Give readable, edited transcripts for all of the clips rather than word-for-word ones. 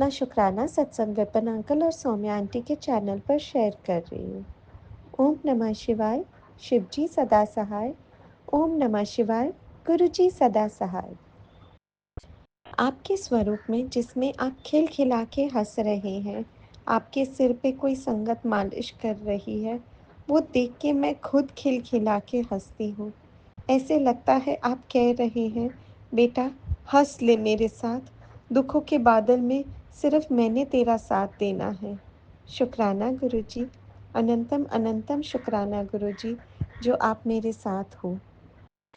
अपना शुक्राना सत्संग विपिन अंकल और सौम्या आंटी के चैनल पर शेयर कर रही हूँ। ओम नमः शिवाय, शिवजी सदा सहाय। ओम नमः शिवाय, गुरुजी सदा सहाय। आपके स्वरूप में जिसमें आप खिलखिला के हंस रहे हैं, आपके सिर पे कोई संगत मालिश कर रही है, वो देख के मैं खुद खिलखिला के हंसती हूँ। ऐसे लगता है आप कह रहे हैं, बेटा हंस ले मेरे साथ, दुखों के बादल में सिर्फ मैंने तेरा साथ देना है। शुक्राना गुरुजी, अनंतम अनंतम शुक्राना गुरुजी, जो आप मेरे साथ हो।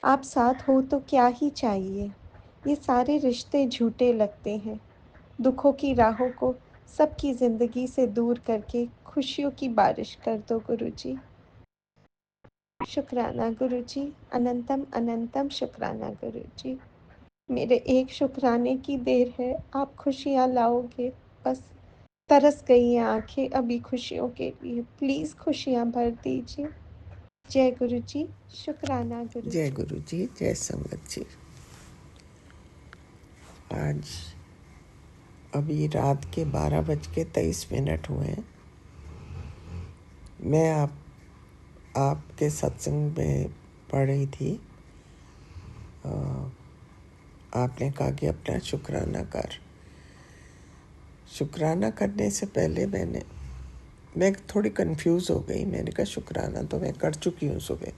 आप साथ हो तो क्या ही चाहिए। ये सारे रिश्ते झूठे लगते हैं। दुखों की राहों को सबकी ज़िंदगी से दूर करके खुशियों की बारिश कर दो गुरुजी। शुक्राना गुरुजी, अनंतम अनंतम शुक्राना गुरुजी। मेरे एक शुक्राने की देर है, आप खुशियाँ लाओगे। बस तरस गई हैं आंखें अभी खुशियों के लिए। प्लीज़ खुशियाँ भर दीजिए। जय गुरुजी, शुक्राना गुरुजी। जय गुरु जी, जय संगत जी। आज अभी रात के 12:23 हुए हैं। मैं आपके सत्संग में पढ़ रही थी। आपने कहा कि अपना शुक्राना कर। शुक्राना करने से पहले मैं थोड़ी कंफ्यूज हो गई। मैंने कहा शुक्राना तो मैं कर चुकी हूँ सुबह।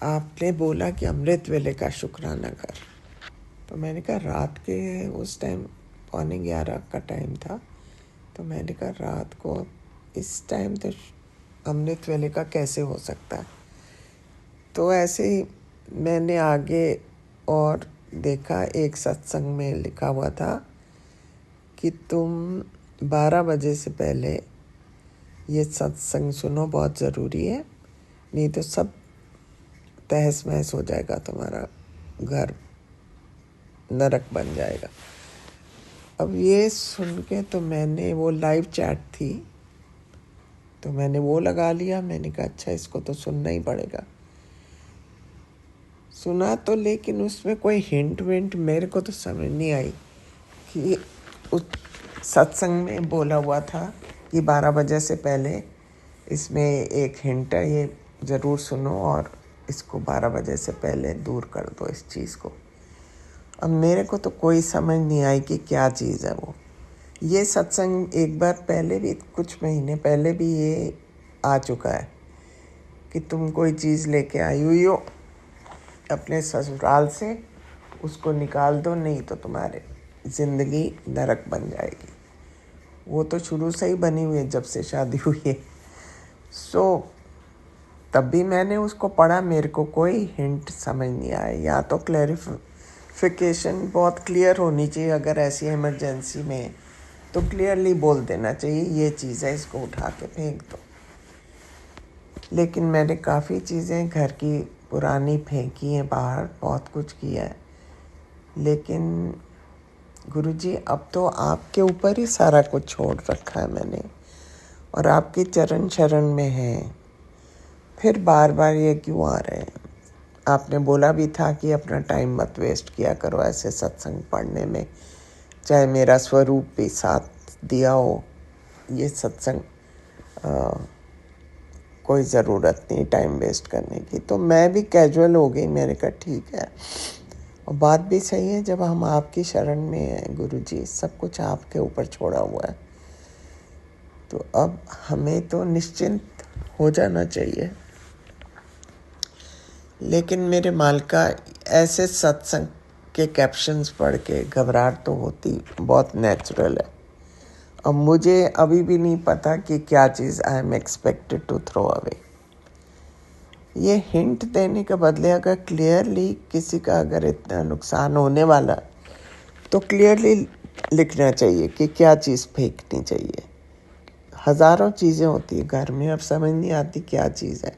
आपने बोला कि अमृत वेले का शुक्राना कर, तो मैंने कहा रात के उस टाइम 11:45 का टाइम था, तो मैंने कहा रात को इस टाइम तो अमृत वेले का कैसे हो सकता है। तो ऐसे ही मैंने आगे और देखा, एक सत्संग में लिखा हुआ था कि तुम 12 बजे से पहले ये सत्संग सुनो, बहुत ज़रूरी है, नहीं तो सब तहस महस हो जाएगा, तुम्हारा घर नरक बन जाएगा। अब ये सुन के तो मैंने, वो लाइव चैट थी तो मैंने वो लगा लिया। मैंने कहा अच्छा इसको तो सुनना ही पड़ेगा। सुना तो, लेकिन उसमें कोई हिंट विंट मेरे को तो समझ नहीं आई कि उस सत्संग में बोला हुआ था कि 12 बजे से पहले इसमें एक हिंट है, ये ज़रूर सुनो और इसको 12 बजे से पहले दूर कर दो इस चीज़ को। अब मेरे को तो कोई समझ नहीं आई कि क्या चीज़ है वो। ये सत्संग एक बार पहले भी, कुछ महीने पहले भी ये आ चुका है कि तुम कोई चीज़ लेके आई हुई हो अपने ससुराल से, उसको निकाल दो, नहीं तो तुम्हारे ज़िंदगी नरक बन जाएगी। वो तो शुरू से ही बनी हुई है, जब से शादी हुई है। तब भी मैंने उसको पढ़ा, मेरे को कोई हिंट समझ नहीं आया। या तो क्लैरिफिकेशन बहुत क्लियर होनी चाहिए, अगर ऐसी इमरजेंसी में तो क्लियरली बोल देना चाहिए ये चीज़ है, इसको उठा के फेंक दो। लेकिन मैंने काफ़ी चीज़ें घर की पुरानी फेंकी हैं बाहर, बहुत कुछ किया है। लेकिन गुरुजी अब तो आपके ऊपर ही सारा कुछ छोड़ रखा है मैंने, और आपके चरण शरण में है। फिर बार बार ये क्यों आ रहे हैं? आपने बोला भी था कि अपना टाइम मत वेस्ट किया करो ऐसे सत्संग पढ़ने में, चाहे मेरा स्वरूप भी साथ दिया हो। ये सत्संग कोई ज़रूरत नहीं टाइम वेस्ट करने की। तो मैं भी कैजुअल हो गई। मैंने कहा ठीक है, और बात भी सही है, जब हम आपकी शरण में हैं गुरुजी, सब कुछ आपके ऊपर छोड़ा हुआ है, तो अब हमें तो निश्चिंत हो जाना चाहिए। लेकिन मेरे मालका, ऐसे सत्संग के कैप्शंस पढ़ के घबराहट तो होती, बहुत नेचुरल है। अब मुझे अभी भी नहीं पता कि क्या चीज़ I am expected to throw away. ये हिंट देने के बदले अगर क्लियरली किसी का अगर इतना नुकसान होने वाला, तो क्लियरली लिखना चाहिए कि क्या चीज़ फेंकनी चाहिए। हज़ारों चीज़ें होती है घर में, अब समझ नहीं आती क्या चीज़ है,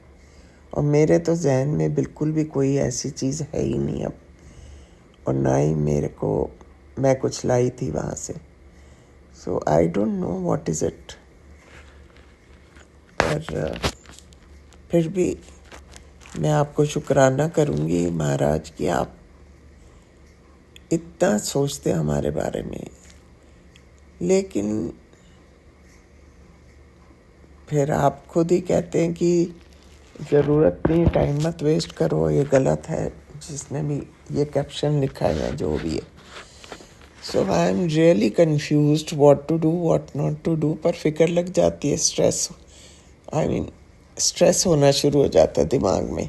और मेरे तो जहन में बिल्कुल भी कोई ऐसी चीज़ है ही नहीं अब, और ना ही मेरे को, मैं कुछ लाई थी वहाँ से। So I don't know what is it. पर फिर भी मैं आपको शुक्राना करूँगी महाराज कि आप इतना सोचते हमारे बारे में, लेकिन फिर आप खुद ही कहते हैं कि ज़रूरत नहीं, टाइम मत वेस्ट करो, ये गलत है, जिसने भी ये कैप्शन लिखा है या जो भी है। So I am really confused what to do what not to do. पर फिक्र लग जाती है, स्ट्रेस, आई मीन स्ट्रेस होना शुरू हो जाता है दिमाग में।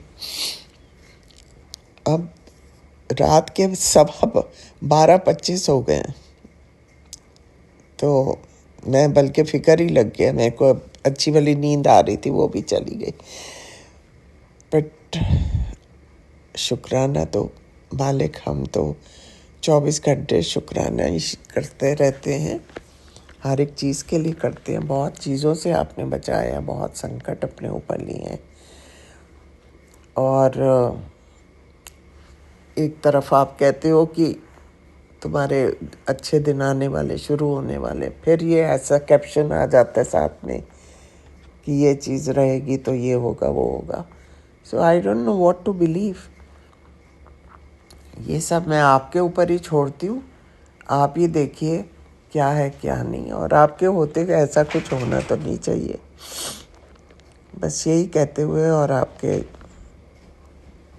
अब रात के 12:25 हो गए हैं, तो मैं बल्कि फिक्र ही लग गया, मेरे को अच्छी वाली नींद आ रही थी, वो भी चली गई। बट शुक्राना तो मालिक, हम तो 24 घंटे शुक्राना ही करते रहते हैं, हर एक चीज़ के लिए करते हैं। बहुत चीज़ों से आपने बचाया, बहुत संकट अपने ऊपर लिए हैं, और एक तरफ आप कहते हो कि तुम्हारे अच्छे दिन आने वाले, शुरू होने वाले, फिर ये ऐसा कैप्शन आ जाता है साथ में कि ये चीज़ रहेगी तो ये होगा वो होगा। So I don't know what to believe. ये सब मैं आपके ऊपर ही छोड़ती हूँ, आप ही देखिए क्या है क्या नहीं, और आपके होते हुए ऐसा कुछ होना तो नहीं चाहिए। बस यही कहते हुए और आपके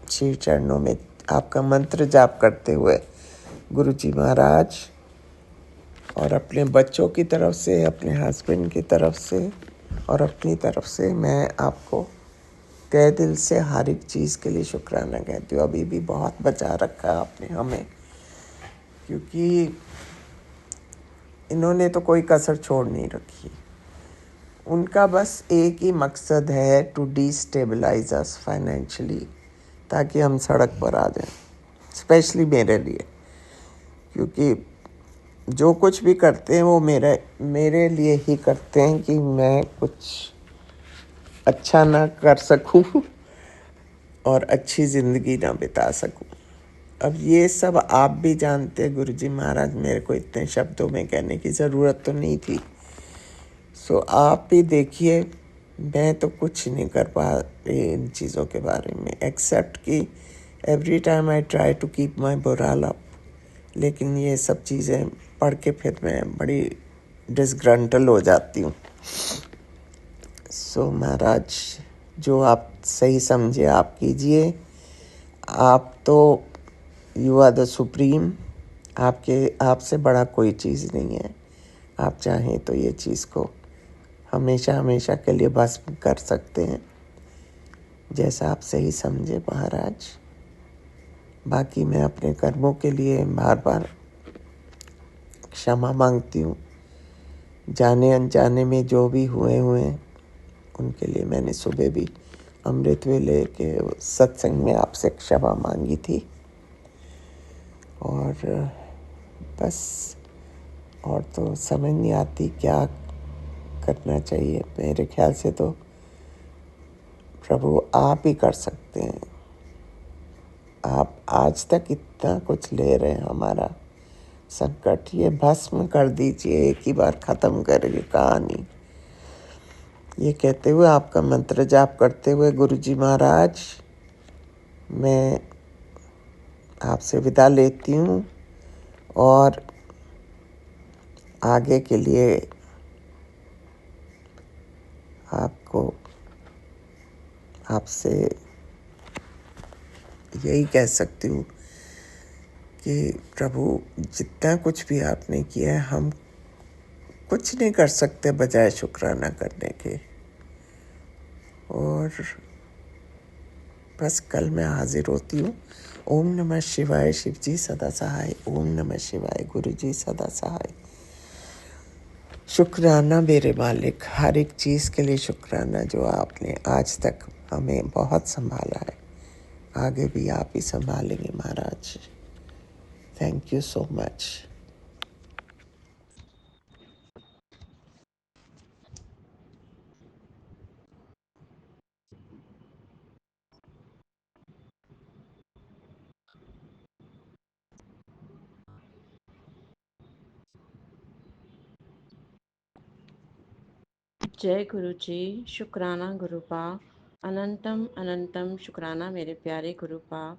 श्री चरणों में आपका मंत्र जाप करते हुए गुरुजी महाराज, और अपने बच्चों की तरफ से, अपने हस्बैंड की तरफ से और अपनी तरफ से मैं आपको तहे दिल से हर एक चीज़ के लिए शुक्राना कहती हूँ। अभी भी बहुत बचा रखा आपने हमें, क्योंकि इन्होंने तो कोई कसर छोड़ नहीं रखी। उनका बस एक ही मकसद है, टू डिस्टेबलाइज अस फाइनेंशियली, ताकि हम सड़क पर आ जाएं। स्पेशली मेरे लिए, क्योंकि जो कुछ भी करते हैं वो मेरे लिए ही करते हैं कि मैं कुछ अच्छा ना कर सकूं और अच्छी ज़िंदगी ना बिता सकूं। अब ये सब आप भी जानते हैं गुरुजी महाराज, मेरे को इतने शब्दों में कहने की ज़रूरत तो नहीं थी। सो आप भी देखिए, मैं तो कुछ नहीं कर पा रही इन चीज़ों के बारे में, एक्सेप्ट कि every time I try to keep my morale up. लेकिन ये सब चीज़ें पढ़ के फिर मैं बड़ी डिसग्रंटल हो जाती हूँ। सो महाराज, जो आप सही समझे आप कीजिए। आप तो यू आर द सुप्रीम, आपसे बड़ा कोई चीज़ नहीं है। आप चाहें तो ये चीज़ को हमेशा हमेशा के लिए भस्म कर सकते हैं, जैसा आप सही समझे महाराज। बाकी मैं अपने कर्मों के लिए बार बार क्षमा मांगती हूँ। जाने अनजाने में जो भी हुए उनके लिए मैंने सुबह भी अमृत वेले के सत्संग में आपसे क्षमा मांगी थी। और बस और तो समझ नहीं आती क्या करना चाहिए। मेरे ख्याल से तो प्रभु आप ही कर सकते हैं। आप आज तक इतना कुछ ले रहे हैं, हमारा संकट ये भस्म कर दीजिए, एक ही बार ख़त्म करिए कहानी। ये कहते हुए, आपका मंत्र जाप करते हुए गुरुजी महाराज, मैं आपसे विदा लेती हूँ और आगे के लिए आपसे यही कह सकती हूँ कि प्रभु, जितना कुछ भी आपने किया है, हम कुछ नहीं कर सकते बजाय शुक्राना करने के। और बस कल मैं हाजिर होती हूँ। ओम नमः शिवाय, शिव जी सदा सहाय। ओम नमः शिवाय, गुरु जी सदा सहाय। शुक्राना मेरे मालिक, हर एक चीज़ के लिए शुक्राना, जो आपने आज तक हमें बहुत संभाला है, आगे भी आप ही संभालेंगे महाराज। Thank you so much. जय गुरु जी। शुक्राना गुरुपा, अनंतम अनंतम शुक्राना मेरे प्यारे गुरुपा।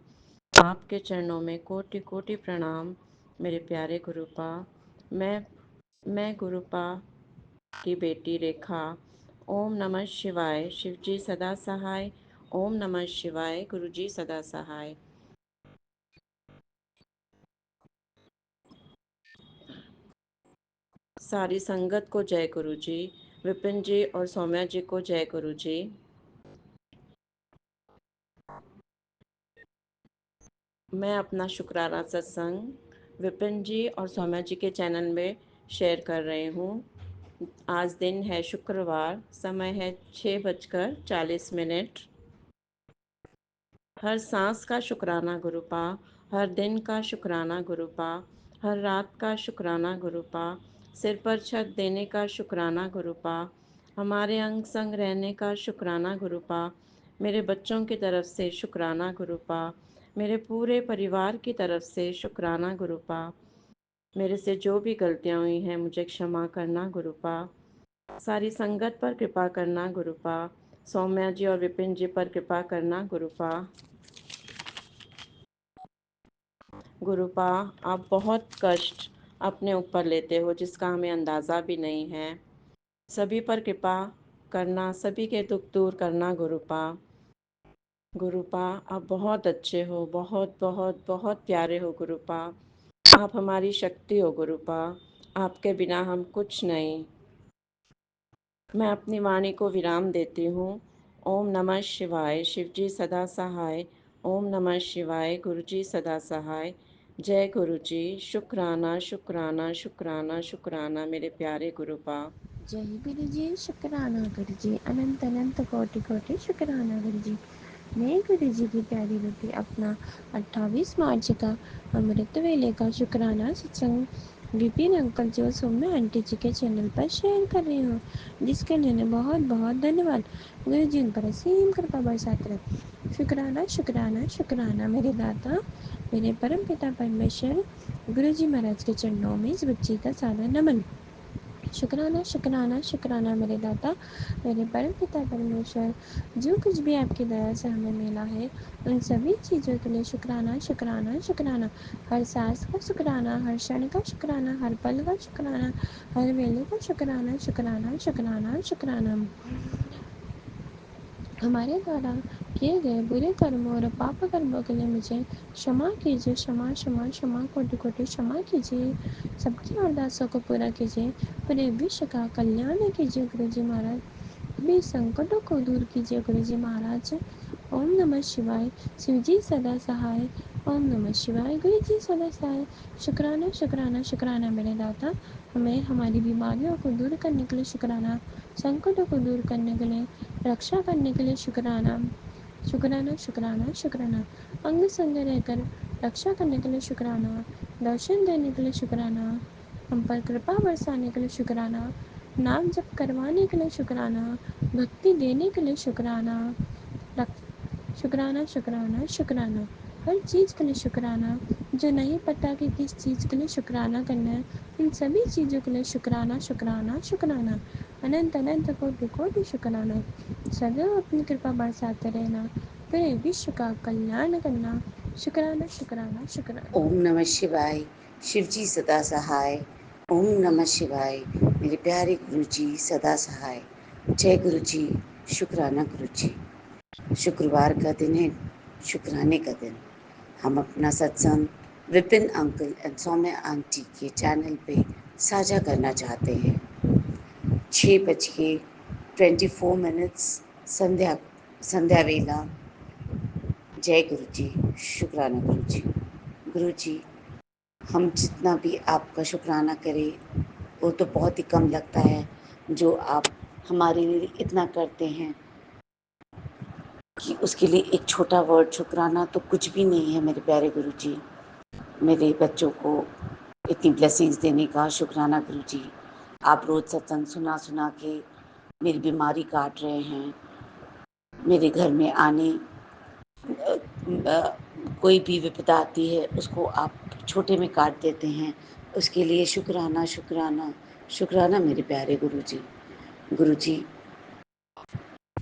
आपके चरणों में कोटि कोटि प्रणाम मेरे प्यारे गुरुपा। मैं मैं गुरुपा की बेटी रेखा। ओम नमः शिवाय। शिवजी सदा सहाय। ओम नमः शिवाय। गुरुजी सदा सहाय। सारी संगत को जय गुरु जी। विपिन जी और सौम्या जी को जय गुरु जी। मैं अपना शुक्राना सत्संग विपिन जी और सौम्या जी के चैनल में शेयर कर रही हूँ। आज दिन है शुक्रवार, समय है 6:40। हर सांस का शुक्राना गुरुपा, हर दिन का शुक्राना गुरुपा, हर रात का शुक्राना गुरुपा, सिर पर छत देने का शुक्राना गुरुपा, हमारे अंग संग रहने का शुक्राना गुरुपा, मेरे बच्चों की तरफ से शुक्राना गुरुपा, मेरे पूरे परिवार की तरफ से शुक्राना गुरुपा, मेरे से जो भी गलतियाँ हुई हैं मुझे क्षमा करना गुरुपा, सारी संगत पर कृपा करना गुरुपा, सौम्या जी और विपिन जी पर कृपा करना गुरुपा। गुरुपा, आप बहुत कष्ट अपने ऊपर लेते हो जिसका हमें अंदाज़ा भी नहीं है। सभी पर कृपा करना, सभी के दुख दूर करना गुरुपा। गुरुपा, आप बहुत अच्छे हो, बहुत बहुत बहुत प्यारे हो गुरुपा। आप हमारी शक्ति हो गुरुपा। आपके बिना हम कुछ नहीं। मैं अपनी वाणी को विराम देती हूँ। ओम नमः शिवाय। शिवजी सदा सहाय। ओम नमः शिवाय। गुरुजी सदा सहाय। जय गुरुजी। शुक्राना शुक्राना शुक्राना शुक्राना मेरे प्यारे गुरुपा। जय गुरु जी। शुक्राना गुरु जी। अनंत अनंत कोटि कोटि शुक्राना गुरु जी। मैं गुरु जी की प्यारी बेटी अपना 28 मार्च का अमृत वेले का शुक्राना सत्संग विपिन अंकल जी और सौम्या आंटी जी के चैनल पर शेयर कर रही हूँ, जिसके लिए बहुत बहुत धन्यवाद। गुरु जी उन पर असीम कृपा बरसात रहे। शुक्राना शुक्राना शुक्राना मेरे दाता, मेरे परम पिता परमेश्वर गुरु जी महाराज के चरणों में इस बच्ची का सादा नमन। शुक्राना शुक्राना शुक्राना मेरे दाता, मेरे परम पिता परमेश्वर, जो कुछ भी आपकी दया से हमें मिला है उन सभी चीज़ों के लिए शुक्राना शुक्राना शुक्राना। हर सांस का शुक्राना, हर क्षण का शुक्राना, हर पल का शुक्राना, हर वेले का शुक्राना शुक्राना शुक्राना शुक्राना। हमारे द्वारा किए गए बुरे कर्मों और पाप कर्मों के लिए मुझे क्षमा कीजिए। क्षमा क्षमा क्षमा कोटि कोटि क्षमा कीजिए। सबकी अरदासों को पूरा कीजिए। पूरे विश्व का कल्याण कीजिए गुरु जी महाराज। सभी संकटों को दूर कीजिए गुरु जी महाराज। ओम नमः शिवाय। शिवजी सदा सहाय। ओम नमः शिवाय। गुरु जी सदा सहाय। शुक्राना शुक्राना शुक्राना मेरे दाता, हमें हमारी बीमारियों को दूर करने के लिए शुक्राना, संकटों को दूर करने के लिए, रक्षा करने के लिए शुक्राना शुक्राना शुक्राना शुक्राना। अंग संग रहकर रक्षा करने के लिए शुक्राना, दर्शन देने के लिए शुक्राना, हम पर कृपा बरसाने के लिए शुक्राना, नाम जप करवाने के लिए शुक्राना, भक्ति देने के लिए शुक्राना, शुक्राना शुक्राना शुक्राना। हर चीज़ के लिए शुक्राना। जो नहीं पता कि किस चीज़ के लिए शुक्राना करना है, इन सभी चीज़ों के लिए शुक्राना शुक्राना शुक्राना। अनंत अनंत कोटि कोटि शुक्राना। सदैव अपनी कृपा बरसाते रहना, पूरे विश्व का कल्याण करना। शुक्राना शुक्राना शुक्राना। ओम नमः शिवाय। शिवजी सदा सहाय। ओम नमः शिवाय। मेरे प्यारे गुरु जी सदा सहाय। जय गुरु जी। शुक्राना गुरु जी। शुक्रवार का दिन है, शुक्राने का दिन। हम अपना सत्संग Vipin uncle and Saumya aunty के चैनल पे साझा करना चाहते हैं। 6:24 संध्या संध्या वेला। जय गुरु जी। शुक्राना गुरु जी। गुरु जी, हम जितना भी आपका शुक्राना करें वो तो बहुत ही कम लगता है। जो आप हमारे लिए इतना करते हैं कि उसके लिए एक छोटा वर्ड शुक्राना तो कुछ भी नहीं है। मेरे प्यारे गुरु जी, मेरे बच्चों को इतनी ब्लेसिंग्स देने का शुक्राना गुरु जी। आप रोज़ सत्संग सुना सुना के मेरी बीमारी काट रहे हैं। मेरे घर में आने कोई भी विपदा आती है उसको आप छोटे में काट देते हैं। उसके लिए शुक्राना शुक्राना शुक्राना मेरे प्यारे गुरु जी। गुरु जी,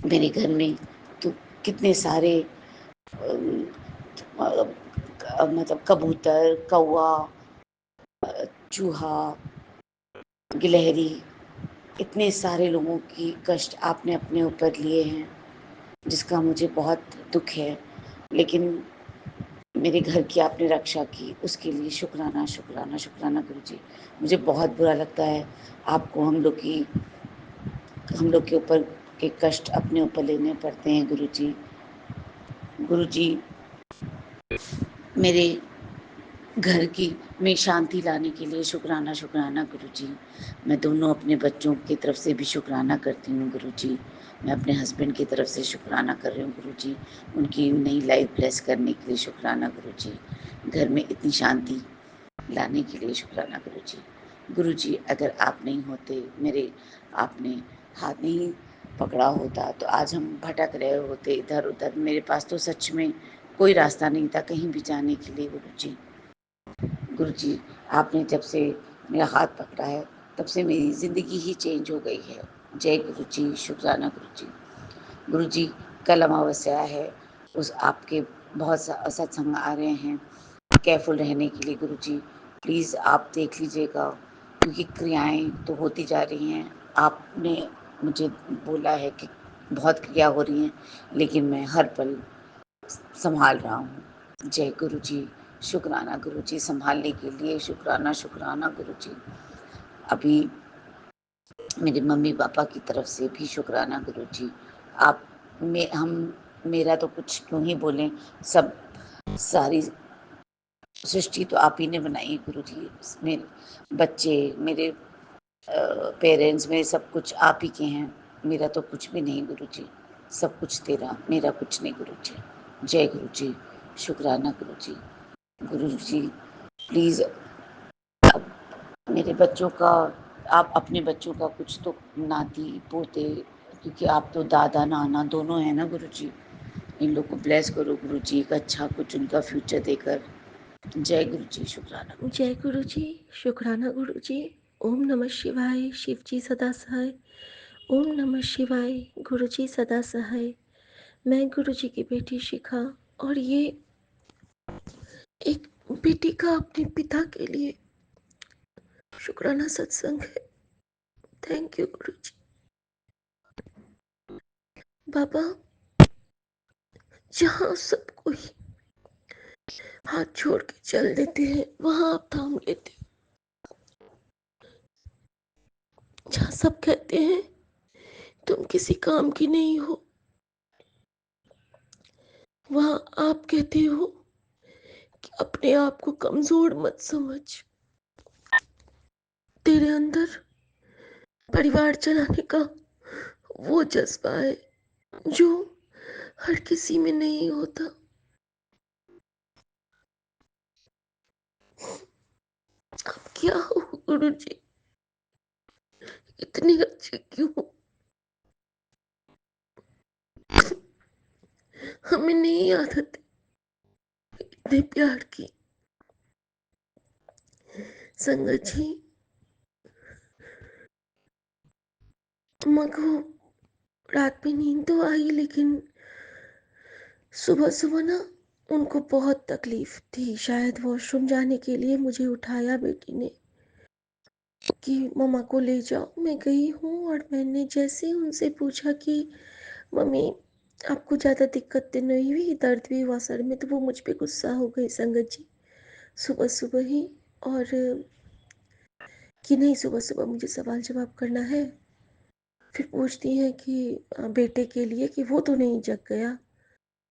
मेरे घर में तो कितने सारे मतलब कबूतर, कौवा, चूहा, गिलहरी, इतने सारे लोगों की कष्ट आपने अपने ऊपर लिए हैं, जिसका मुझे बहुत दुख है, लेकिन मेरे घर की आपने रक्षा की, उसके लिए शुक्राना शुक्राना शुक्राना गुरुजी। मुझे बहुत बुरा लगता है आपको हम लोग के ऊपर के कष्ट अपने ऊपर लेने पड़ते हैं गुरुजी। गुरुजी, मेरे घर की में शांति लाने के लिए शुक्राना शुक्राना गुरुजी। मैं दोनों अपने बच्चों की तरफ से भी शुक्राना करती हूँ गुरुजी। मैं अपने हस्बैंड की तरफ से शुक्राना कर रही हूँ गुरुजी। उनकी नई लाइफ ब्लेस करने के लिए शुक्राना गुरुजी। घर में इतनी शांति लाने के लिए शुक्राना गुरुजी। गुरुजी, अगर आप नहीं होते, आपने हाथ नहीं पकड़ा होता तो आज हम भटक रहे होते इधर उधर। मेरे पास तो सच में कोई रास्ता नहीं था कहीं भी जाने के लिए गुरुजी। गुरुजी, आपने जब से मेरा हाथ पकड़ा है तब से मेरी ज़िंदगी ही चेंज हो गई है। जय गुरुजी, शुक्राना गुरुजी। गुरुजी, कल अमावस्या है, उस आपके बहुत सत्संग आ रहे हैं, केयरफुल रहने के लिए गुरुजी प्लीज़ आप देख लीजिएगा, क्योंकि क्रियाएं तो होती जा रही हैं। आपने मुझे बोला है कि बहुत क्रिया हो रही हैं, लेकिन मैं हर पल संभाल रहा हूँ। जय गुरुजी, शुक्राना गुरुजी, संभालने के लिए शुक्राना शुक्राना गुरुजी। अभी मेरे मम्मी पापा की तरफ से भी शुक्राना गुरुजी। आप मेरा तो कुछ क्यों ही बोलें, सब सारी सृष्टि तो आप ही ने बनाई है गुरुजी। मेरे बच्चे, मेरे पेरेंट्स, मेरे सब कुछ आप ही के हैं। मेरा तो कुछ भी नहीं गुरुजी, सब कुछ तेरा, मेरा कुछ नहीं गुरुजी। जय गुरुजी, शुक्राना गुरुजी। गुरुजी प्लीज़ अब मेरे बच्चों का, आप अपने बच्चों का कुछ तो नाती पोते, क्योंकि आप तो दादा नाना दोनों हैं ना गुरुजी, इन लोग को ब्लेस करो गुरुजी, एक अच्छा कुछ उनका फ्यूचर देकर। जय गुरुजी, शुक्राना गुरुजी। जय गुरु जी, शुक्राना गुरु जी। ओम नमः शिवाय, शिव जी सदा सहाय। ओम नमः शिवाय, गुरु जी सदा सहाय। मैं गुरु जी की बेटी शिखा, और ये एक बेटी का अपने पिता के लिए शुक्राना सत्संग है। थैंक यू गुरु जी। बाबा, जहाँ सब कोई हाथ छोड़ के चल देते हैं, वहां आप थाम लेते हो। जहाँ सब कहते हैं तुम किसी काम की नहीं हो, वहां आप कहते हो कि अपने आप को कमजोर मत समझ। तेरे अंदर परिवार चलाने का वो जज्बा है जो हर किसी में नहीं होता। अब क्या हो गुरु जी, इतने अच्छे क्यों हो? हमें नहीं आदत इतने प्यार की। संगत जी, अम्मा को रात में नींद तो आई, लेकिन सुबह सुबह ना उनको बहुत तकलीफ थी। शायद वॉशरूम जाने के लिए मुझे उठाया बेटी ने कि मम्मा को ले जाओ। मैं गई हूँ और मैंने जैसे ही उनसे पूछा कि मम्मी आपको ज़्यादा दिक्कत तो नहीं हुई, दर्द भी हुआ सर में, तो वो मुझ पे गुस्सा हो गई संगत जी सुबह सुबह ही। और कि नहीं, सुबह सुबह मुझे सवाल जवाब करना है। फिर पूछती हैं कि बेटे के लिए कि वो तो नहीं जग गया।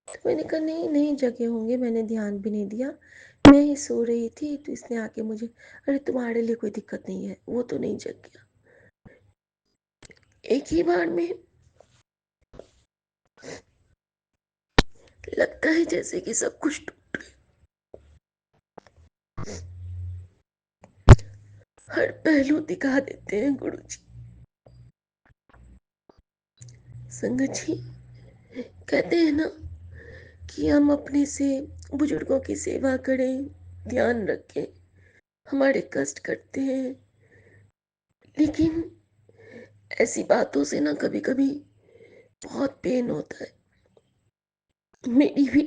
तो मैंने कहा नहीं नहीं जगे होंगे, मैंने ध्यान भी नहीं दिया, मैं ही सो रही थी। तो इसने आके मुझे, अरे तुम्हारे लिए कोई दिक्कत नहीं है, वो तो नहीं जग गया। एक ही बार में लगता है जैसे कि सब कुछ हर पहलू दिखा देते हैं गुरु जी। संगत जी, कहते हैं ना कि हम अपने से बुजुर्गों की सेवा करें, ध्यान रखें, हमारे कष्ट करते हैं, लेकिन ऐसी बातों से ना कभी कभी बहुत पेन होता है। मेरी भी,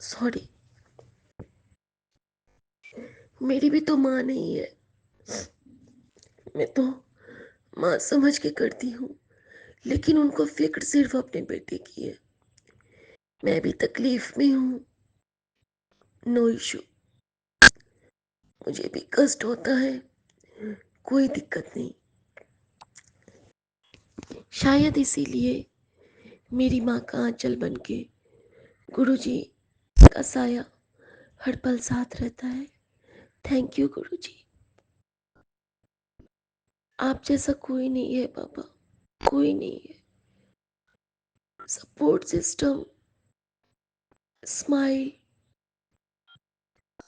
सॉरी, मेरी भी तो माँ नहीं है। मैं तो माँ समझ के करती हूँ, लेकिन उनको फिक्र सिर्फ अपने बेटे की है। मैं भी तकलीफ में हूँ, नो इशू, मुझे भी कष्ट होता है, कोई दिक्कत नहीं। शायद इसीलिए मेरी माँ का आंचल बन के गुरुजी का साया हर पल साथ रहता है। थैंक यू गुरुजी। आप जैसा कोई नहीं है बाबा, कोई नहीं है। सपोर्ट सिस्टम, स्माइल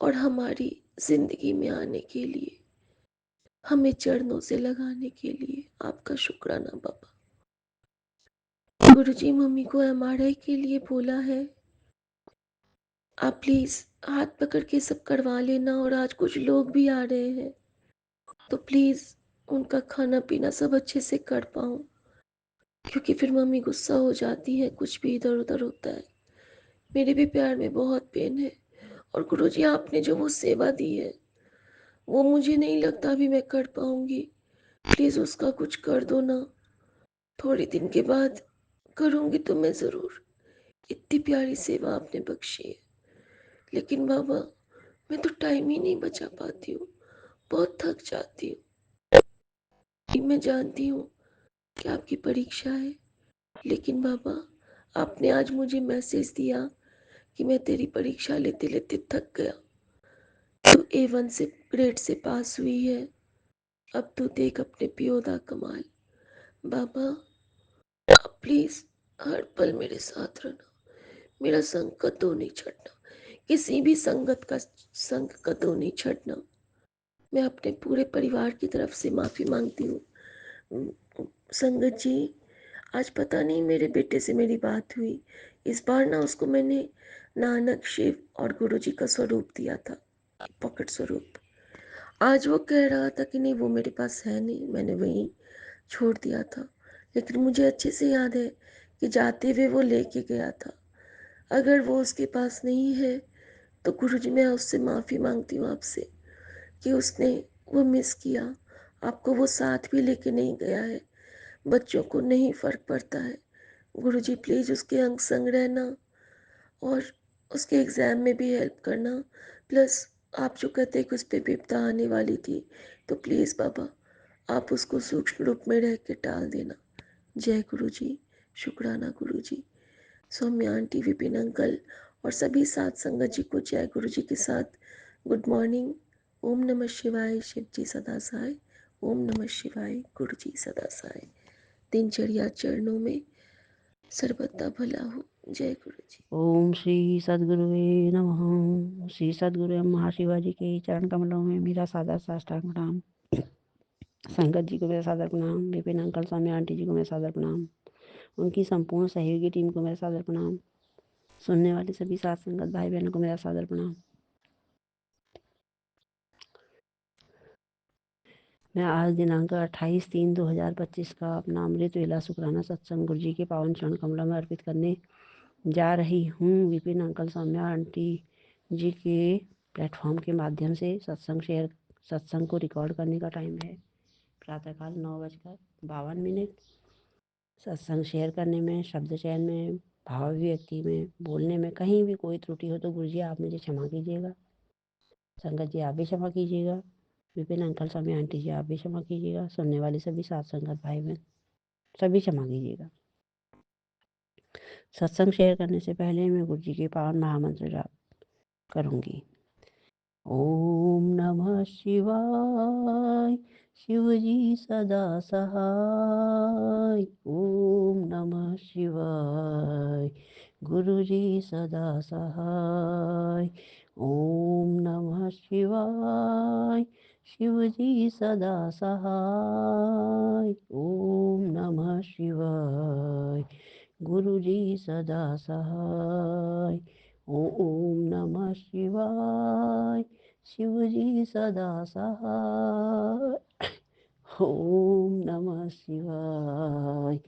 और हमारी जिंदगी में आने के लिए, हमें चरणों से लगाने के लिए आपका शुक्राना बाबा। गुरुजी मम्मी को एमआरआई के लिए बोला है, आप प्लीज हाथ पकड़ के सब करवा लेना। और आज कुछ लोग भी आ रहे हैं, तो प्लीज उनका खाना पीना सब अच्छे से कर पाऊँ, क्योंकि फिर मम्मी गुस्सा हो जाती है, कुछ भी इधर उधर होता है। मेरे भी प्यार में बहुत पेन है। और गुरुजी आपने जो वो सेवा दी है, वो मुझे नहीं लगता अभी मैं कर पाऊंगी। प्लीज उसका कुछ कर दो ना। थोड़े दिन के बाद करूंगी तो मैं जरूर। इतनी प्यारी सेवा आपने बख्शी है, लेकिन बाबा मैं तो टाइम ही नहीं बचा पाती हूँ, बहुत थक जाती हूँ। मैं जानती हूँ कि आपकी परीक्षा है, लेकिन बाबा आपने आज मुझे मैसेज दिया कि मैं तेरी परीक्षा लेते लेते थक गया, तो A1 से ग्रेड से पास हुई है। अब तू देख अपने पियो दा कमाल। बाबा आप प्लीज हर पल मेरे साथ रहना, मेरा संग कदों नहीं छड़ना, किसी भी संगत का संग कदों नहीं छड़ना। मैं अपने पूरे परिवार की तरफ से माफ़ी मांगती हूँ। संगत जी, आज पता नहीं मेरे बेटे से मेरी बात हुई। इस बार ना उसको मैंने नानक, शिव और गुरुजी का स्वरूप दिया था, पॉकेट स्वरूप। आज वो कह रहा था कि नहीं वो मेरे पास है नहीं, मैंने वहीं छोड़ दिया था। लेकिन मुझे अच्छे से याद है कि जाते हुए वो लेके गया था। अगर वो उसके पास नहीं है तो गुरुजी मैं उससे माफ़ी मांगती हूँ आपसे कि उसने वो मिस किया। आपको वो साथ भी लेके नहीं गया है। बच्चों को नहीं फ़र्क पड़ता है। गुरुजी प्लीज़ उसके अंग संग रहना और उसके एग्ज़ाम में भी हेल्प करना। प्लस आप जो कहते कि उस पर विपदा आने वाली थी, तो प्लीज़ बाबा आप उसको सूक्ष्म रूप में रह के टाल देना। जय गुरुजी, शुक्राना गुरुजी। सौम्या आंटी, विपिन अंकल और सभी साथ संगत जी को जय गुरुजी के साथ गुड मॉर्निंग। ओम नमः शिवाय, शिव जी सदा सहाय। ओम नमः शिवाय, गुरु जी सदा सहाय। दिनचर्या चरणों में सर्वदा भला हो। जय गुरु जी। ओम श्री सद्गुरुवे नमः। श्री सद्गुरु महाशिवाजी के चरण कमलों में मेरा सादर साष्टांग प्रणाम। संगत जी को मेरा सादर प्रणाम। विपिन अंकल, स्वामी आंटी जी को मेरा सादर प्रणाम। उनकी संपूर्ण सहयोगी टीम को मेरा सादर प्रणाम। सुनने वाले सभी साथ संगत भाई बहनों को मेरा सादर प्रणाम। मैं आज दिनांक 28/3/2025 का अपना अमृत वेला शुक्राना सत्संग गुरु जी के पावन चरण कमलों में अर्पित करने जा रही हूँ। विपिन अंकल, सौम्या आंटी जी के प्लेटफॉर्म के माध्यम से सत्संग को रिकॉर्ड करने का टाइम है प्रातःकाल 9:52। सत्संग शेयर करने में, शब्द चयन में, भाव अभिव्यक्ति में, बोलने में कहीं भी कोई त्रुटि हो तो गुरुजी आप मुझे क्षमा कीजिएगा। संगत जी आप भी क्षमा कीजिएगा। विपिन अंकल, स्वामी आंटी जी आप भी क्षमा कीजिएगा। सुनने वाले सभी साथ संगत भाई बहन सभी क्षमा कीजिएगा। सत्संग शेयर करने से पहले मैं गुरुजी के पावन महामंत्र जाप करूंगी। ओम नमः शिवाय, शिवजी सदा सहाय। ओम नमः शिवाय, गुरुजी सदा सहाय। ओम नमः शिवाय, शिवजी सदा सहाय। ओम नमः शिवाय, गुरुजी सदा सहाय। ओम नमः शिवाय, शिवजी सदा सहाय। ओम नमः शिवाय,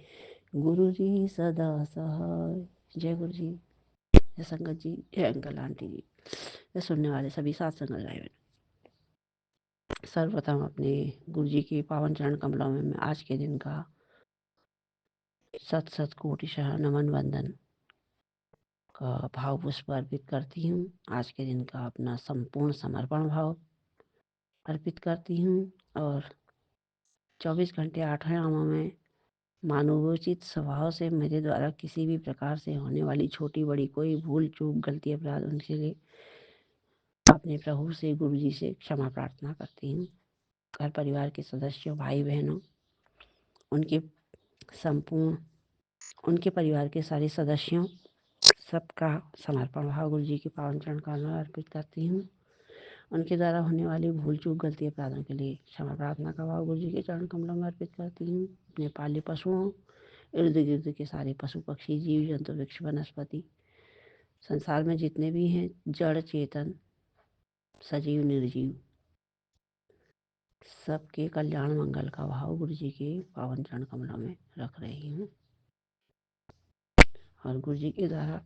गुरुजी सदा सहाय। जय गुरु जी, जय संगत जी, जय अंकल आंटी जी, जय सुनने वाले सभी साथ संगत भाई बहन। सर्वप्रथम अपने गुरु जी के पावन चरण कमलों में मैं आज के दिन का सत सत कोटिशः नमन वंदन का भाव पुष्प अर्पित करती हूँ। आज के दिन का अपना संपूर्ण समर्पण भाव अर्पित करती हूँ और 24 घंटे 8 आयामों में मानवोचित स्वभाव से मेरे द्वारा किसी भी प्रकार से होने वाली छोटी बड़ी कोई भूल चूक गलती अपराध उनके लिए अपने प्रभु से गुरु जी से क्षमा प्रार्थना करती हूँ। घर परिवार के सदस्यों भाई बहनों उनके संपूर्ण उनके परिवार के सारे सदस्यों सबका समर्पण भाव गुरु जी के पावन चरण कमलों में अर्पित करती हूँ। उनके द्वारा होने वाली भूल चूक गलती अपराधों के लिए क्षमा प्रार्थना का भाव गुरु जी के चरण कमलों में अर्पित करती हूँ। अपने पाले पशुओं इर्द गिर्द के सारे पशु पक्षी जीव जंतु वृक्ष वनस्पति संसार में जितने भी हैं जड़ चेतन सजीव निर्जीव सबके कल्याण मंगल का भाव गुरु जी के पावन चरण कमलों में रख रही हूँ। और गुरु जी के द्वारा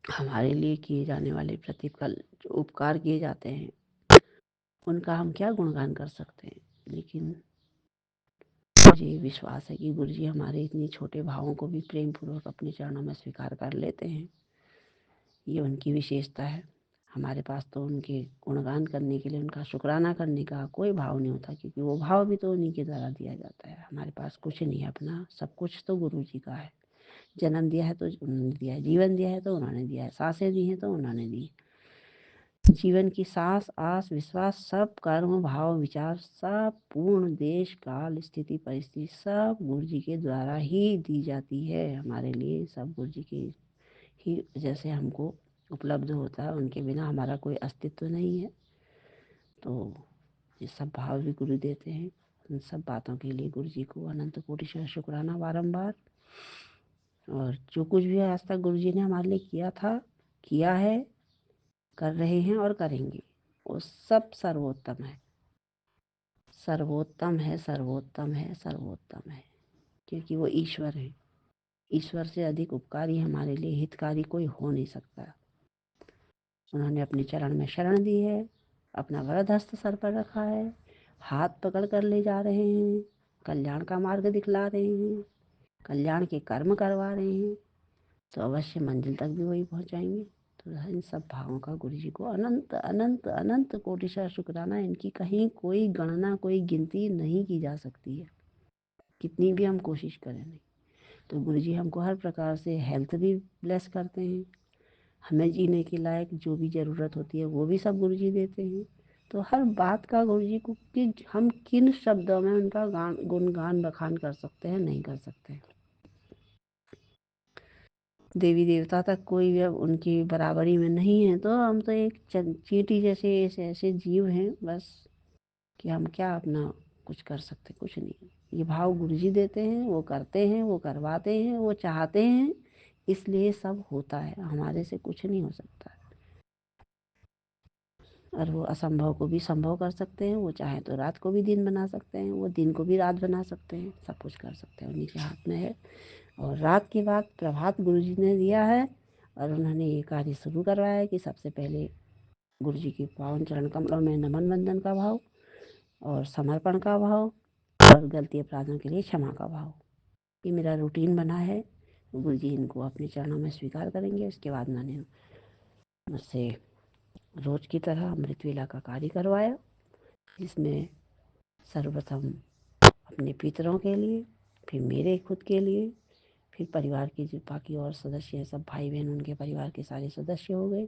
हमारे लिए किए जाने वाले प्रतिफल जो उपकार किए जाते हैं उनका हम क्या गुणगान कर सकते हैं, लेकिन मुझे विश्वास है कि गुरु जी हमारे इतने छोटे भावों को भी प्रेम पूर्वक अपने चरणों में स्वीकार कर लेते हैं। ये उनकी विशेषता है। हमारे पास तो उनके गुणगान करने के लिए उनका शुक्राना करने का कोई भाव नहीं होता, क्योंकि वो भाव भी तो उन्हीं के द्वारा दिया जाता है। हमारे पास कुछ नहीं है अपना, सब कुछ तो गुरु जी का है। जन्म दिया है तो उन्होंने दिया है, जीवन दिया है तो उन्होंने दिया है, सांसें दी हैं तो उन्होंने दी। जीवन की सांस आस विश्वास सब कर्म भाव विचार सब पूर्ण देश काल स्थिति परिस्थिति सब गुरु जी के द्वारा ही दी जाती है। हमारे लिए सब गुरु जी की ही जैसे हमको उपलब्ध होता है, उनके बिना हमारा कोई अस्तित्व नहीं है। तो ये सब भाव भी गुरु देते हैं। उन सब बातों के लिए गुरु जी को अनंत कोटि शुक्राना बारंबार। और जो कुछ भी आज तक गुरु जी ने हमारे लिए किया था, किया है, कर रहे हैं और करेंगे, वो सब सर्वोत्तम है, सर्वोत्तम है, सर्वोत्तम है, सर्वोत्तम है। क्योंकि वो ईश्वर है। ईश्वर से अधिक उपकारी हमारे लिए हितकारी कोई हो नहीं सकता। उन्होंने अपने चरण में शरण दी है, अपना वरद हस्त सर पर रखा है, हाथ पकड़ कर ले जा रहे हैं, कल्याण का मार्ग दिखला रहे हैं, कल्याण के कर्म करवा रहे हैं, तो अवश्य मंजिल तक भी वही पहुंचाएंगे। तो इन सब भावों का गुरु जी को अनंत अनंत अनंत कोटिशः शुक्राना। इनकी कहीं कोई गणना कोई गिनती नहीं की जा सकती है, कितनी भी हम कोशिश करें नहीं। तो गुरु जी हमको हर प्रकार से हेल्थ भी ब्लेस करते हैं, हमें जीने के लायक जो भी ज़रूरत होती है वो भी सब गुरु जी देते हैं। तो हर बात का गुरु जी को कि हम किन शब्दों में उनका गुणगान बखान कर सकते हैं, नहीं कर सकते हैं। देवी देवता तक कोई भी अब उनकी बराबरी में नहीं है, तो हम तो एक चींटी जैसे ऐसे ऐसे जीव हैं बस, कि हम क्या अपना कुछ कर सकते, कुछ नहीं। ये भाव गुरु जी देते हैं, वो करते हैं, वो करवाते हैं, वो चाहते हैं, इसलिए सब होता है। हमारे से कुछ नहीं हो सकता। और वो असंभव को भी संभव कर सकते हैं, वो चाहे तो रात को भी दिन बना सकते हैं, वो दिन को भी रात बना सकते हैं, सब कुछ कर सकते हैं, उन्हीं के हाथ में है। और रात के बाद प्रभात गुरु जी ने दिया है, और उन्होंने ये कार्य शुरू करवाया है कि सबसे पहले गुरु जी के पावन चरण कमलों में नमन वंदन का भाव और समर्पण का भाव और गलती अपराधों के लिए क्षमा का भाव, ये मेरा रूटीन बना है। गुरु जी इनको अपने चरणों में स्वीकार करेंगे। उसके बाद मैंने मुझसे रोज की तरह अमृत वेला का कार्य करवाया, जिसमें सर्वप्रथम अपने पितरों के लिए, फिर मेरे खुद के लिए, फिर परिवार के जो बाकी और सदस्य हैं सब भाई बहन उनके परिवार के सारे सदस्य हो गए,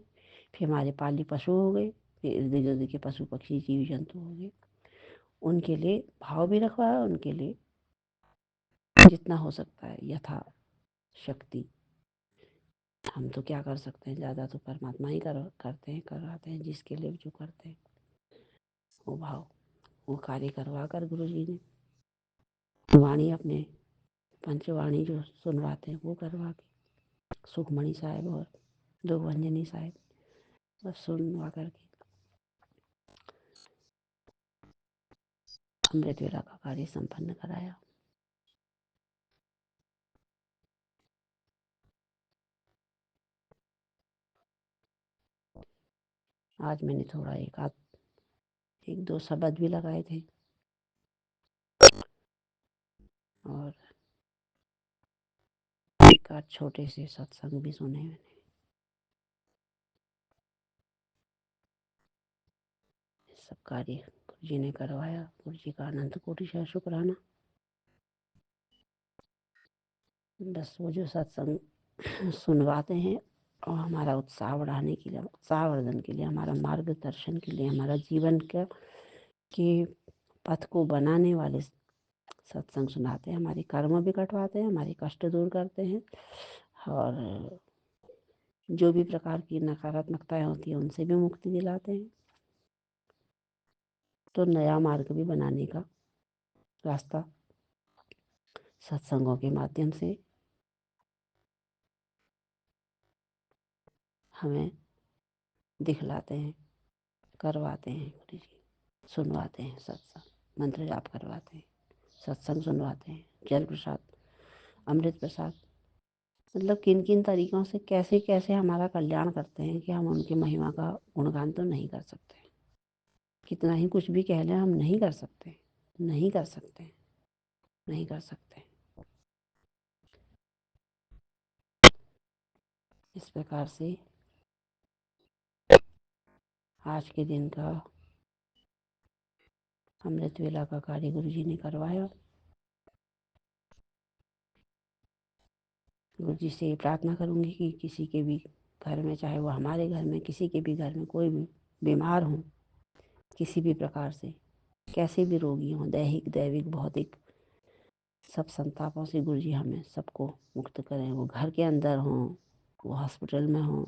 फिर हमारे पाली पशु हो गए, फिर इर्द गिर्द के पशु पक्षी जीव जंतु हो गए। उनके लिए भाव भी रखवाया, उनके लिए जितना हो सकता है यथा शक्ति। हम तो क्या कर सकते हैं, ज़्यादा तो परमात्मा ही करते हैं, करवाते हैं, जिसके लिए जो करते हैं वो भाव वो कार्य करवा कर गुरु जी ने वाणी अपने पंचवाणी जो सुनवाते हैं वो करवा के, सुखमणि साहिब और जोगवंजनी साहिब सब सुनवा करके अमृत वेला का कार्य संपन्न कराया। आज मैंने थोड़ा 1-2 शब्द भी लगाए थे और एक आध छोटे से सत्संग भी सुने मैंने। सब कार्य गुरु जी ने करवाया। गुरु जी का अनंत कोटि शुक्राना। बस वो जो सत्संग सुनवाते हैं और हमारा उत्साह बढ़ाने के लिए, उत्साहवर्धन के लिए, हमारा मार्गदर्शन के लिए, हमारा जीवन के पथ को बनाने वाले सत्संग सुनाते हैं। हमारे कर्म भी कटवाते हैं, हमारे कष्ट दूर करते हैं और जो भी प्रकार की नकारात्मकताएं होती हैं उनसे भी मुक्ति दिलाते हैं। तो नया मार्ग भी बनाने का रास्ता सत्संगों के माध्यम से हमें दिखलाते हैं, करवाते हैं। गुरु जी सुनवाते हैं, सत्संग मंत्र जाप करवाते हैं, सत्संग सुनवाते हैं, जल प्रसाद, अमृत प्रसाद, मतलब किन किन तरीकों से कैसे कैसे हमारा कल्याण करते हैं कि हम उनकी महिमा का गुणगान तो नहीं कर सकते। कितना ही कुछ भी कह लें, हम नहीं कर सकते, नहीं कर सकते, नहीं कर सकते। इस प्रकार से आज के दिन का अमृत वेला का कार्य गुरु जी ने करवाया। गुरु जी से प्रार्थना करूंगी कि किसी के भी घर में, चाहे वो हमारे घर में, किसी के भी घर में कोई भी बीमार हो, किसी भी प्रकार से, कैसे भी रोगी हों, दैहिक दैविक भौतिक, सब संतापों से गुरु जी हमें सबको मुक्त करें। वो घर के अंदर हों, वो हॉस्पिटल में हों,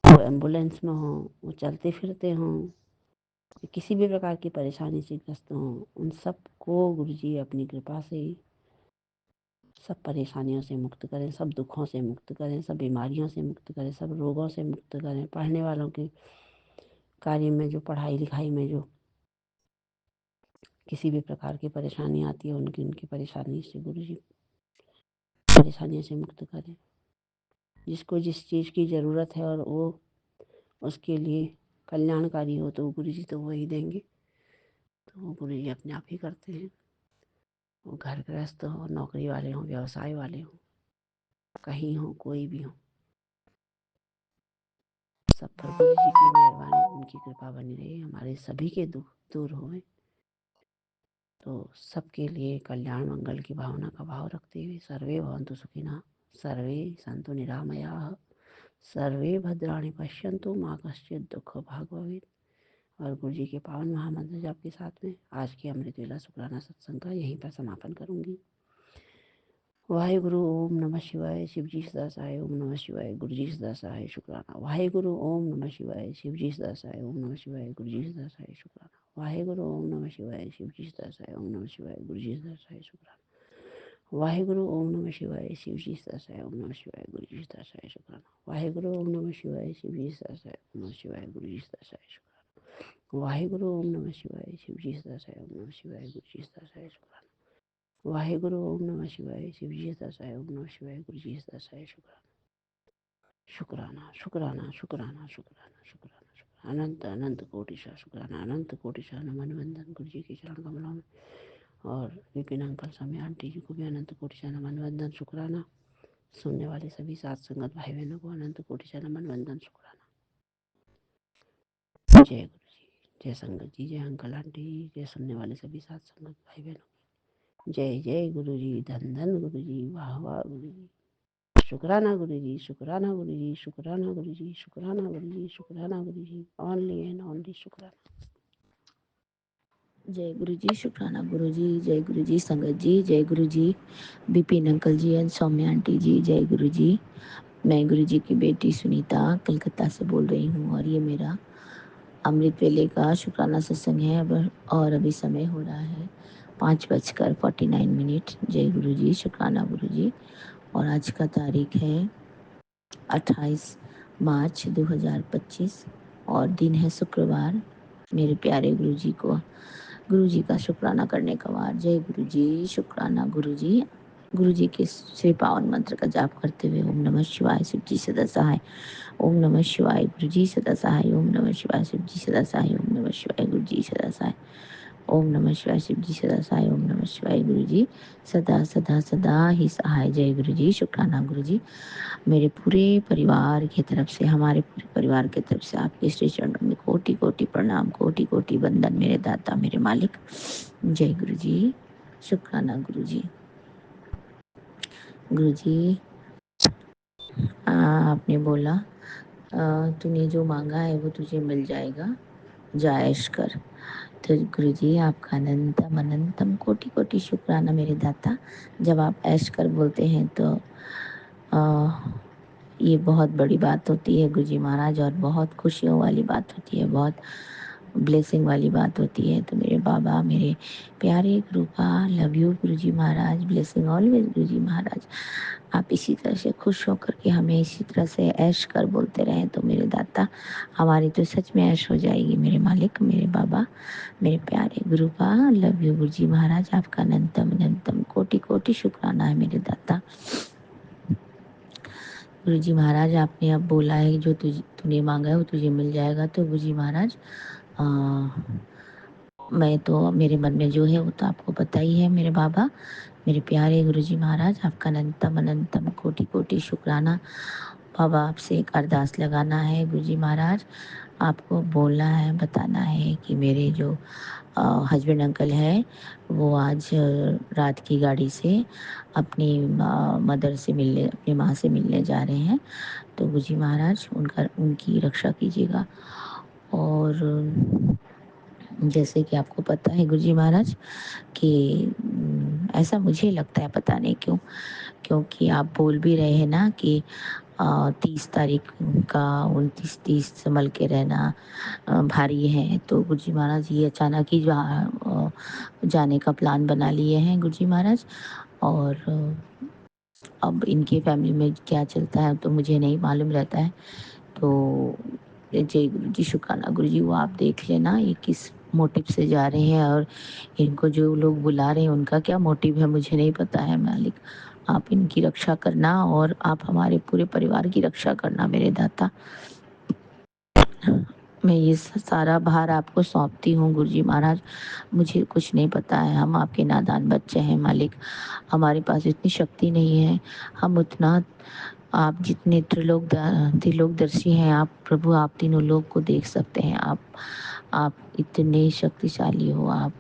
वो एम्बुलेंस में हों, वो चलते फिरते हों, किसी भी प्रकार की परेशानी से ग्रस्त हों, उन सबको गुरु जी अपनी कृपा से सब परेशानियों से मुक्त करें, सब दुखों से मुक्त करें, सब बीमारियों से मुक्त करें, सब रोगों से मुक्त करें। पढ़ने वालों के कार्य में, जो पढ़ाई लिखाई में जो किसी भी प्रकार की परेशानी आती है, उनकी परेशानी से गुरु जी परेशानियों से मुक्त करें। जिसको जिस चीज़ की ज़रूरत है और वो उसके लिए कल्याणकारी हो तो गुरु जी तो वही देंगे। तो वो गुरु जी अपने आप ही करते हैं। वो घर गृहस्थ हो, नौकरी वाले हों, व्यवसाय वाले हों, कहीं हो, कोई भी हो, सब पर गुरु जी की मेहरबानी, उनकी कृपा बनी रही, हमारे सभी के दुख दूर हों। तो सबके लिए कल्याण मंगल की भावना का भाव रखते हुए सर्वे भवन्तु सुखिनः, सर्वे सन्तु निरामयाः, सर्वे भद्राणि पश्यन्तु माँ कश्चित् दुःख भाग् भवेत्। और गुरु जी के पावन महामंत्र जाप के साथ में आज के अमृत वेला शुक्राना सत्संग का यहीं पर समापन करूंगी। वाहेगुरु ओम नमः शिवाय, शिवजी सदा सहाय, ओम नमः शिवाय, गुरु जी सदा सहाय, शुक्राना। वाहेगुरु ओम नमः शिवाय, शिवजी सदा सहाय, ओम नमः शिवाय, गुरु जी सदा सहाय, शुक्राना। वाहेगुरु ओम नमः शिवाय, शिवजी सदा सहाय, ओम नमः शिवाय, गुरु जी सदा सहाय, शुक्राना। वाहेगुरु ओम नमः शिवाय, शिवजी सदा सहाय, ओम नमः शिवाय, गुरु जी सदा सहाय, शुक्राना। वाहेगुरु ओम नमः शिवाय, शिवजी सदा सहाय, ओम नमः शिवाय, गुरु जी सदा सहाय, शुक्राना। वाहेगुरु ओम नमः शिवाय, शिवजी सदा सहाय, ओम नमः शिवाय, गुरु जी सदा सहाय, शुक्राना। वाहेगुरु ओम नमः शिवाय, शिवजी सदा सहाय, ओम नमः शिवाय, गुरु जी सदा सहाय, शुक्राना। शुक्राना शुक्राना शुक्राना शुक्राना शुक्राना शुक्राना, अनंत अनंत कोटिशा शुक्राना, अनंत कोटिशा नमन वंदन गुरु जी के चरण कमलों में। और विपिन अंकल स्वामी आंटी जी को भी अनंत कोटिशा नमन वंदन शुक्राना। सुनने वाले सभी सात संगत भाई बहनों को अनंत कोटिशा नमन वंदन शुक्राना। जय गुरु जी, जय संगत जी, जय अंकल आंटी जी, जय सुनने वाले सभी सात संगत भाई बहनों। जय जय गुरु जी, धन धन गुरु जी, वाह वाह गुरु जी, शुक्राना गुरु जी, शुक्राना गुरु जी, शुक्राना गुरु जी, शुक्राना गुरु जी, शुक्राना गुरु जी, ओनली एंड ओनली शुक्राना। जय गुरु जी, शुक्राना गुरु जी, जय गुरु जी, संगत जी, जय गुरु जी, Bipin uncle ji and Saumya aunty ji, जय गुरु जी। मैं गुरु जी की बेटी सुनीता कलकत्ता से बोल रही हूँ और ये मेरा अमृत वेले का शुक्राना सत्संग है। अब और अभी समय हो रहा है 5:49। जय गुरु जी, शुक्राना गुरु जी। और आज का तारीख है 28 मार्च 2025 और दिन है शुक्रवार। मेरे प्यारे गुरु जी को, गुरु जी का शुक्राना करने का वार। जय गुरु जी, शुक्राना गुरु जी। गुरु जी के श्री पावन मंत्र का जाप करते हुए ओम नमः शिवाय शिव जी सदा सहाय, ओम नमः शिवाय गुरु जी सदा सहाय, ओम नमः शिवाय शिव जी सदा सहाय, ओम नमः शिवाय गुरु जी सदा सहाय, ओम नमः शिवाय शिव जी सदा सहाय, ओम नमः शिवाय गुरु जी सदा सदा सदा ही सहाय। जय गुरु जी, शुक्राना गुरु जी। मेरे पूरे परिवार की तरफ से, हमारे पूरे परिवार की तरफ से आपके श्री चरणों में कोटि कोटि प्रणाम, कोटि कोटि वंदन मेरे दाता मेरे मालिक। जय गुरु जी, शुक्राना गुरु जी। गुरु जी आपने बोला तूने जो मांगा है वो तुझे मिल जाएगा, जा ऐश कर। तो गुरु जी आपका अनंतम अनंतम कोटि कोटि शुक्राना मेरे दाता। जब आप ऐश कर बोलते हैं तो ये बहुत बड़ी बात होती है गुरु जी महाराज, और बहुत खुशियों वाली बात होती है, बहुत ब्लेसिंग वाली बात होती है। तो मेरे बाबा, मेरे प्यारे गुरुपा, love you Guru ji Maharaj, blessing always गुरु जी महाराज। आप इसी तरह से खुश होकर के हमें इसी तरह से ऐश कर बोलते रहें तो मेरे दाता, हमारी तो सच में ऐश हो जाएगी मेरे मालिक, मेरे बाबा, मेरे प्यारे गुरुपा। लव यू गुरु जी महाराज, आपका अनंतम अनंतम कोटि कोटि शुक्राना है मेरे दाता। गुरु जी महाराज आपने अब बोला है जो तूने मांगा है वो तुझे मिल जाएगा। तो गुरु जी महाराज मैं तो, मेरे मन में जो है वो तो आपको पता ही है मेरे बाबा, मेरे प्यारे गुरु जी महाराज। आपका अनंतम अनंतम कोटि कोटि शुक्राना। बाबा आपसे एक अरदास लगाना है गुरु जी महाराज, आपको बोलना है, बताना है कि मेरे जो हस्बैंड अंकल है वो आज रात की गाड़ी से अपनी मदर से मिलने, अपनी माँ से मिलने जा रहे हैं। तो गुरु जी महाराज उनकी रक्षा कीजिएगा। और जैसे कि आपको पता है गुरु जी महाराज कि ऐसा मुझे लगता है, पता नहीं क्यों, क्योंकि आप बोल भी रहे हैं ना कि 30 तारीख का 29-30 संभल के रहना भारी है। तो गुरु जी महाराज ये अचानक ही जाने का प्लान बना लिए हैं गुरु जी महाराज। और अब इनके फैमिली में क्या चलता है तो मुझे नहीं मालूम रहता है। तो जय गुरु जी, शुक्राना गुरु जी, वो आप देख लेना ये किस मोटिव से जा रहे हैं, और इनको जो लोग बुला रहे हैं उनका क्या मोटिव है मुझे नहीं पता है मालिक। आप इनकी रक्षा करना और आप हमारे पूरे परिवार की रक्षा करना मेरे दाता। मैं ये सारा भार आपको सौंपती हूँ गुरु जी महाराज, मुझे कुछ नहीं पता है, हम आपके नादान बच्चे हैं मालिक, हमारे पास इतनी शक्ति नहीं है, हम उतना, आप जितने त्रिलोकदर्शी हैं आप प्रभु, आप तीनों लोक को देख सकते हैं, आप इतने शक्तिशाली हो, आप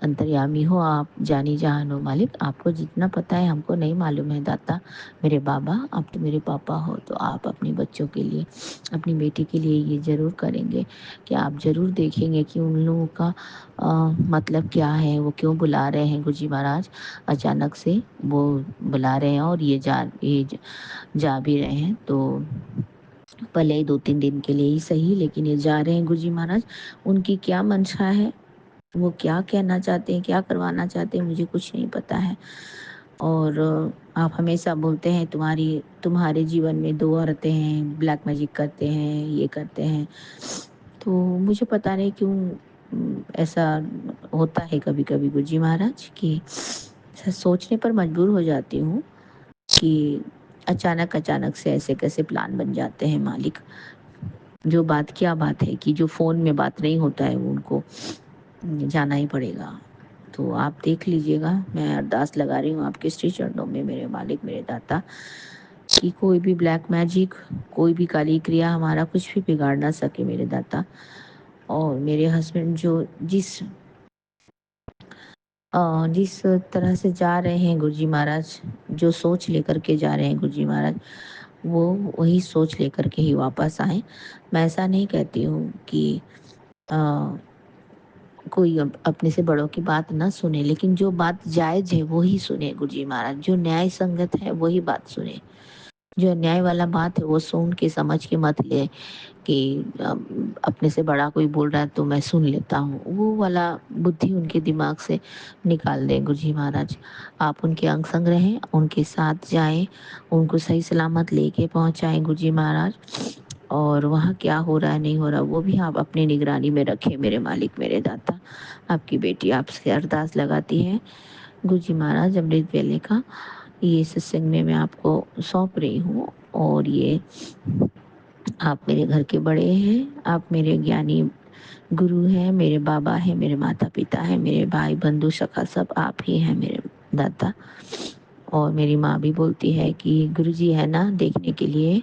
अंतर्यामी हो, आप जानी जहान हो मालिक, आपको जितना पता है हमको नहीं मालूम है दाता। मेरे बाबा, आप तो मेरे पापा हो, तो आप अपने बच्चों के लिए, अपनी बेटी के लिए ये ज़रूर करेंगे कि आप ज़रूर देखेंगे कि उन लोगों का मतलब क्या है, वो क्यों बुला रहे हैं गुरु जी महाराज, अचानक से वो बुला रहे हैं और ये जा भी रहे हैं। तो भले ही 2-3 दिन के लिए ही सही, लेकिन ये जा रहे हैं गुरु जी महाराज, उनकी क्या मंशा है, वो क्या कहना चाहते हैं, क्या करवाना चाहते हैं, मुझे कुछ नहीं पता है। और आप हमेशा बोलते हैं तुम्हारे जीवन में 2 औरतें हैं, ब्लैक मैजिक करते हैं, ये करते हैं। तो मुझे पता नहीं क्यों ऐसा होता है कभी कभी गुरु जी महाराज, कि सोचने पर मजबूर हो जाती हूँ कि अचानक से ऐसे कैसे प्लान बन जाते हैं मालिक। जो बात क्या बात है कि जो फ़ोन में बात नहीं होता है वो उनको जाना ही पड़ेगा। तो आप देख लीजिएगा, मैं अरदास लगा रही हूँ आपके श्री चरणों में मेरे मालिक, मेरे दाता, कि कोई भी ब्लैक मैजिक, कोई भी काली क्रिया हमारा कुछ भी बिगाड़ ना सके मेरे दाता। और मेरे हस्बैंड जो जिस तरह से जा रहे हैं गुरु जी महाराज, जो सोच लेकर के जा रहे हैं गुरु जी महाराज, वो वही सोच लेकर के ही वापस आए। मैं ऐसा नहीं कहती हूँ कि कोई अपने से बड़ों की बात ना सुने, लेकिन जो बात जायज़ है वो ही सुने गुरु जी महाराज, जो न्याय संगत है वही बात सुने। जो अन्याय वाला बात है वो सुन के समझ के मत ले कि अपने से बड़ा कोई बोल रहा है तो मैं सुन लेता हूँ, वो वाला बुद्धि उनके दिमाग से निकाल दें गुरु जी महाराज। आप उनके अंग संग रहें, उनके साथ जाएं, उनको सही सलामत लेके पहुँचाएं गुरु जी महाराज। और वहाँ क्या हो रहा है नहीं हो रहा वो भी आप अपनी निगरानी में रखें मेरे मालिक, मेरे दाता। आपकी बेटी आपसे अरदास लगाती है गुरु जी महाराज अमृत वेले का, ये सत्संग में मैं आपको सौंप रही हूँ। और ये आप मेरे घर के बड़े हैं, आप मेरे ज्ञानी गुरु हैं, मेरे बाबा हैं, मेरे माता पिता हैं, मेरे भाई बंधु सखा सब आप ही हैं मेरे दाता। और मेरी माँ भी बोलती है कि गुरुजी है ना देखने के लिए,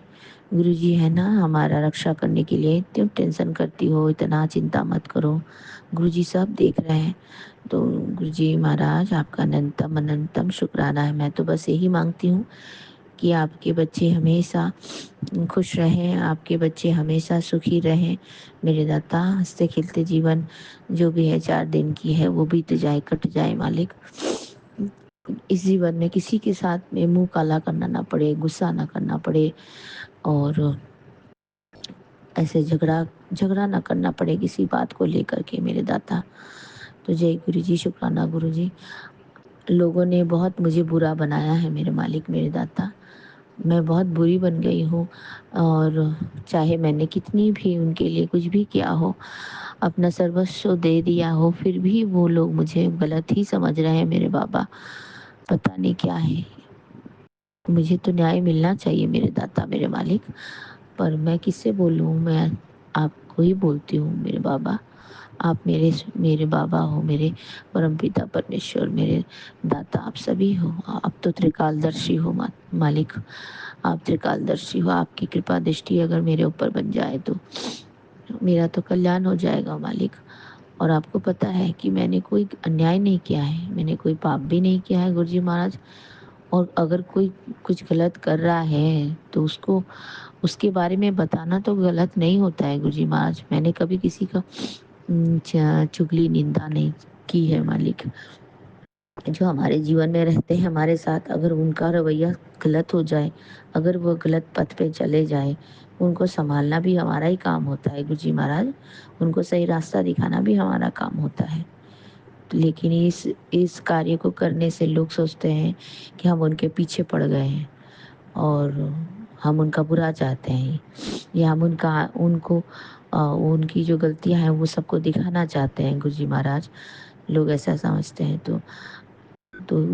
गुरुजी है ना हमारा रक्षा करने के लिए, क्यों टेंशन करती हो, इतना चिंता मत करो, गुरुजी सब देख रहे हैं। तो गुरुजी महाराज आपका अनंतम अनंतम शुक्राना है। मैं तो बस यही मांगती हूँ कि आपके बच्चे हमेशा खुश रहें, आपके बच्चे हमेशा सुखी रहें मेरे दाता। हंसते खेलते जीवन जो भी है 4 दिन की है वो बीत जाए, कट जाए मालिक। इस जीवन में किसी के साथ में मुंह काला करना ना पड़े, गुस्सा ना करना पड़े, और ऐसे झगड़ा ना करना पड़े किसी बात को लेकर के मेरे दाता। तो जय गुरु जी, शुक्राना गुरु जी। लोगों ने बहुत मुझे बुरा बनाया है मेरे मालिक मेरे दाता, मैं बहुत बुरी बन गई हूँ। और चाहे मैंने कितनी भी उनके लिए कुछ भी किया हो, अपना सर्वस्व दे दिया हो, फिर भी वो लोग मुझे गलत ही समझ रहे हैं मेरे बाबा। पता नहीं क्या है, मुझे तो न्याय मिलना चाहिए मेरे दाता मेरे मालिक, पर मैं किससे बोलूँ, मैं आपको ही बोलती हूँ मेरे बाबा। आप मेरे मेरे बाबा हो, मेरे परमपिता परमेश्वर, मेरे दाता आप सभी हो। आप तो त्रिकालदर्शी हो मालिक, आप त्रिकालदर्शी हो। आपकी कृपा दृष्टि अगर मेरे ऊपर बन जाए तो मेरा तो कल्याण हो जाएगा मालिक। और आपको पता है कि मैंने कोई अन्याय नहीं किया है, मैंने कोई पाप भी नहीं किया है गुरुजी महाराज। और अगर कोई कुछ गलत कर रहा है तो उसको उसके बारे में बताना तो गलत नहीं होता है गुरुजी महाराज। मैंने कभी किसी का चुगली निंदा नहीं की है मालिक। जो हमारे जीवन में रहते हैं हमारे साथ, अगर उनका रवैया गलत हो जाए, अगर वो गलत पथ पे चले जाए, उनको संभालना भी हमारा ही काम होता है गुरुजी महाराज। उनको सही रास्ता दिखाना भी हमारा काम होता है। लेकिन इस कार्य को करने से लोग सोचते हैं कि हम उनके पीछे पड़ गए हैं और हम उनका बुरा चाहते हैं, या हम उनकी जो गलतियां हैं वो सबको दिखाना चाहते हैं गुरुजी महाराज। लोग ऐसा समझते हैं, तो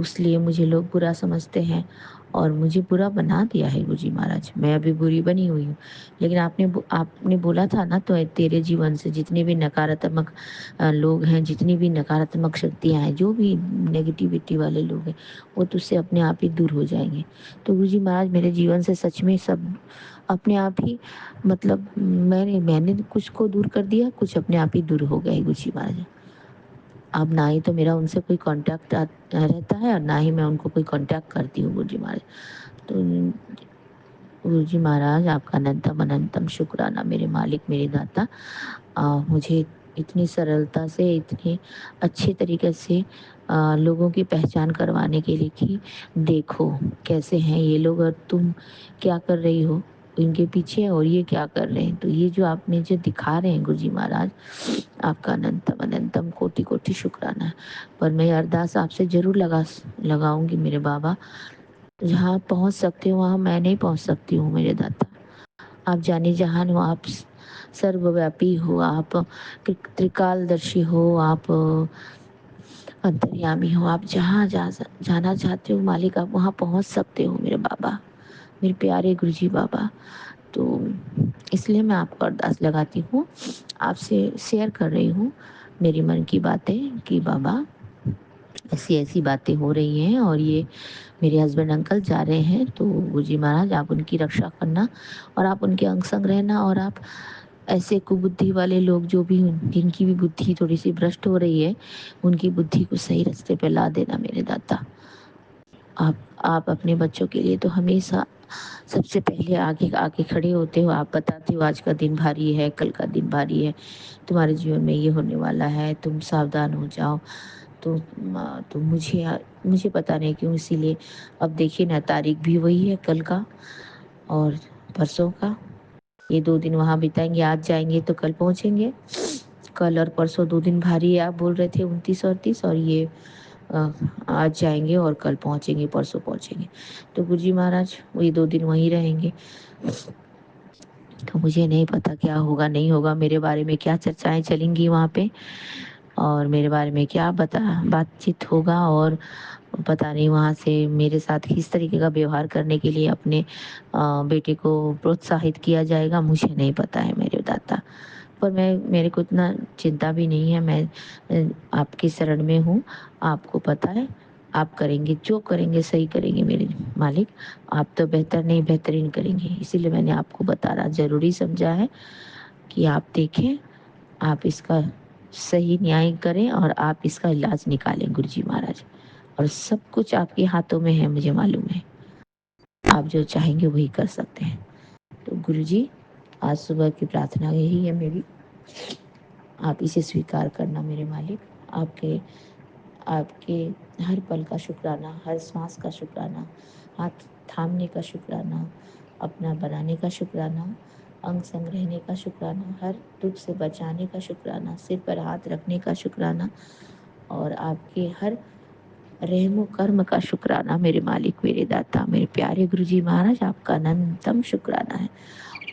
इसलिए मुझे लोग बुरा समझते हैं और मुझे बुरा बना दिया है गुरुजी महाराज। मैं अभी बुरी बनी हुई हूँ, लेकिन आपने बोला था ना, तो तेरे जीवन से जितने भी नकारात्मक लोग हैं, जितनी भी नकारात्मक शक्तियाँ हैं, जो भी नेगेटिविटी वाले लोग हैं, वो तुझसे अपने आप ही दूर हो जाएंगे। तो गुरुजी महाराज मेरे जीवन से सच में सब अपने आप ही, मतलब मैंने कुछ को दूर कर दिया, कुछ अपने आप ही दूर हो गए गुरुजी महाराज। अब ना ही तो मेरा उनसे कोई कांटेक्ट रहता है और ना ही मैं उनको कोई कांटेक्ट करती हूँ गुरुजी महाराज। तो गुरुजी महाराज आपका अनंतम अनंतम शुक्राना मेरे मालिक मेरे दाता। मुझे इतनी सरलता से, इतने अच्छे तरीके से लोगों की पहचान करवाने के लिए कि देखो कैसे हैं ये लोग और तुम क्या कर रही हो इनके पीछे, और ये क्या कर रहे हैं। तो ये जो आप में जो दिखा रहे हैं गुरुजी महाराज, आपका अनंतम अनंतम कोटि कोटि शुक्राना है। पर मैं अरदास आपसे जरूर लगाऊंगी मेरे बाबा, जहाँ आप पहुँच सकते हो वहाँ मैं नहीं पहुँच सकती हूँ मेरे दाता। आप जाने जहान हो, आप सर्वव्यापी हो, आप त्रिकालदर्शी हो, आप अंतर्यामी हो। आप जहाँ जाना चाहते हो मालिक, आप वहाँ पहुँच सकते हो मेरे बाबा, मेरे प्यारे गुरुजी बाबा। तो इसलिए मैं आपको अरदास लगाती हूँ, आपसे शेयर कर रही हूँ मेरी मन की बातें कि बाबा ऐसी ऐसी बातें हो रही हैं और ये मेरे हस्बैंड अंकल जा रहे हैं, तो गुरुजी महाराज आप उनकी रक्षा करना और आप उनके अंग संग रहना। और आप ऐसे कुबुद्धि वाले लोग जो भी जिनकी भी बुद्धि थोड़ी सी भ्रष्ट हो रही है, उनकी बुद्धि को सही रास्ते पे ला देना मेरे दाता। आप अपने बच्चों के लिए तो हमेशा सबसे पहले आगे आगे खड़े होते हो। आप बताते हो आज का दिन भारी है, कल का दिन भारी है, तुम्हारे जीवन में ये होने वाला है, तुम सावधान हो जाओ। तो मुझे पता नहीं क्यों, इसीलिए अब देखिए ना, तारीख भी वही है कल का और परसों का। ये 2 दिन वहाँ बिताएंगे, आज जाएंगे तो कल पहुँचेंगे। कल और परसों 2 दिन भारी है, आप बोल रहे थे 29 और 30, और ये आज जाएंगे और कल पहुँचेंगे, परसों पहुँचेंगे। तो गुरुजी महाराज ये 2 दिन वहीं रहेंगे। तो मुझे नहीं पता क्या होगा नहीं होगा, मेरे बारे में क्या चर्चाएं चलेंगी वहाँ पे, और मेरे बारे में क्या बातचीत होगा, और पता नहीं वहाँ से मेरे साथ किस तरीके का व्यवहार करने के लिए अपने बेटे को प्रोत्साहित किया जाएगा, मुझे नहीं पता है मेरे दाता। पर मेरे को इतना चिंता भी नहीं है, मैं आपकी शरण में हूँ, आपको पता है आप करेंगे, जो करेंगे सही करेंगे मेरे मालिक। आप तो बेहतर नहीं बेहतरीन करेंगे, इसीलिए मैंने आपको बताना ज़रूरी समझा है कि आप देखें, आप इसका सही न्याय करें और आप इसका इलाज निकालें गुरुजी महाराज। और सब कुछ आपके हाथों में है, मुझे मालूम है। आप जो चाहेंगे वही कर सकते हैं। तो गुरुजी, आज सुबह की प्रार्थना यही है मेरी, आप इसे स्वीकार करना मेरे मालिक। आपके आपके हर पल का शुक्राना, हर सांस का शुक्राना, हाथ थामने का शुक्राना, अपना बनाने का शुक्राना, अंग संग रहने का शुक्राना, हर दुख से बचाने का शुक्राना, सिर पर हाथ रखने का शुक्राना और आपके हर रहमो कर्म का शुक्राना मेरे मालिक, मेरे दाता, मेरे प्यारे गुरुजी महाराज, आपका अनंतम शुक्राना है।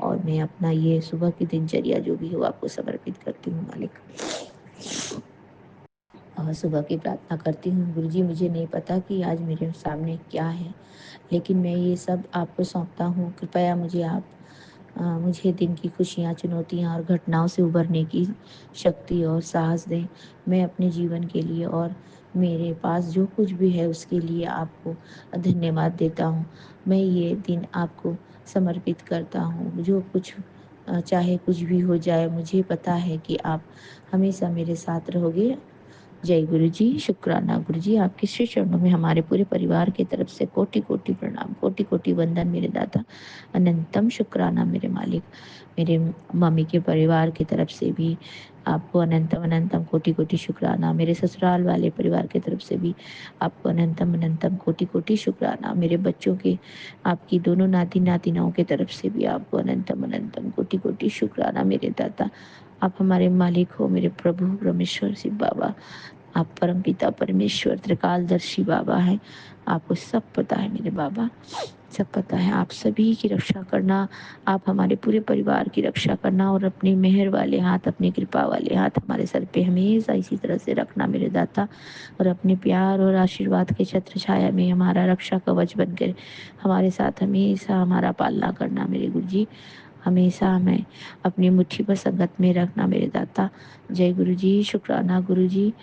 और मैं अपना ये सुबह की दिनचर्या जो भी हो आपको समर्पित करती हूँ मालिक। और सुबह की प्रार्थना करती हूँ गुरुजी, मुझे नहीं पता कि आज मेरे सामने क्या है, लेकिन मैं ये सब आपको सौंपता हूँ। कृपया मुझे दिन की खुशियाँ, चुनौतियाँ और घटनाओं से उबरने की शक्ति और साहस दें। मैं अपने जीवन के लिए और मेरे पास जो कुछ भी है उसके लिए आपको धन्यवाद देता हूँ। मैं ये दिन आपको समर्पित करता हूँ। जो कुछ चाहे कुछ भी हो जाए, मुझे पता है कि आप हमेशा मेरे साथ रहोगे। जय गुरु जी, शुक्राना गुरु जी, आपके श्री चरणों में हमारे पूरे परिवार की तरफ से कोटि कोटि प्रणाम, कोटि कोटि वंदन मेरे दाता, अनंतम शुक्राना मेरे मालिक। मेरे मम्मी के परिवार की तरफ से भी आपको अनंतम अनंतम कोटि कोटि शुक्राना। मेरे ससुराल वाले परिवार की तरफ से भी आपको अनंतम अनंतम कोटि कोटि शुक्राना। मेरे बच्चों के, आपकी दोनों नाती नातिनाओं की तरफ से भी आपको अनंतम अनंतम कोटि कोटि शुक्राना मेरे दाता। आप हमारे मालिक हो, मेरे प्रभु परमेश्वर शिव बाबा। आप परम पिता परमेश्वर त्रिकालदर्शी बाबा हैं। आपको सब पता है मेरे बाबा, सब पता है। आप सभी की रक्षा करना, आप हमारे पूरे परिवार की रक्षा करना और अपने मेहर वाले हाथ, अपने कृपा वाले हाथ हमारे सर पे हमेशा इसी तरह से रखना मेरे दाता। और अपने प्यार और आशीर्वाद के छत्र छाया में हमारा रक्षा कवच बनकर हमारे साथ हमेशा हमारा पालना करना मेरे गुरु जी। हमेशा हमें अपनी मुट्ठी पर संगत में रखना मेरे दाता। जय गुरु जी, शुक्राना गुरु जी।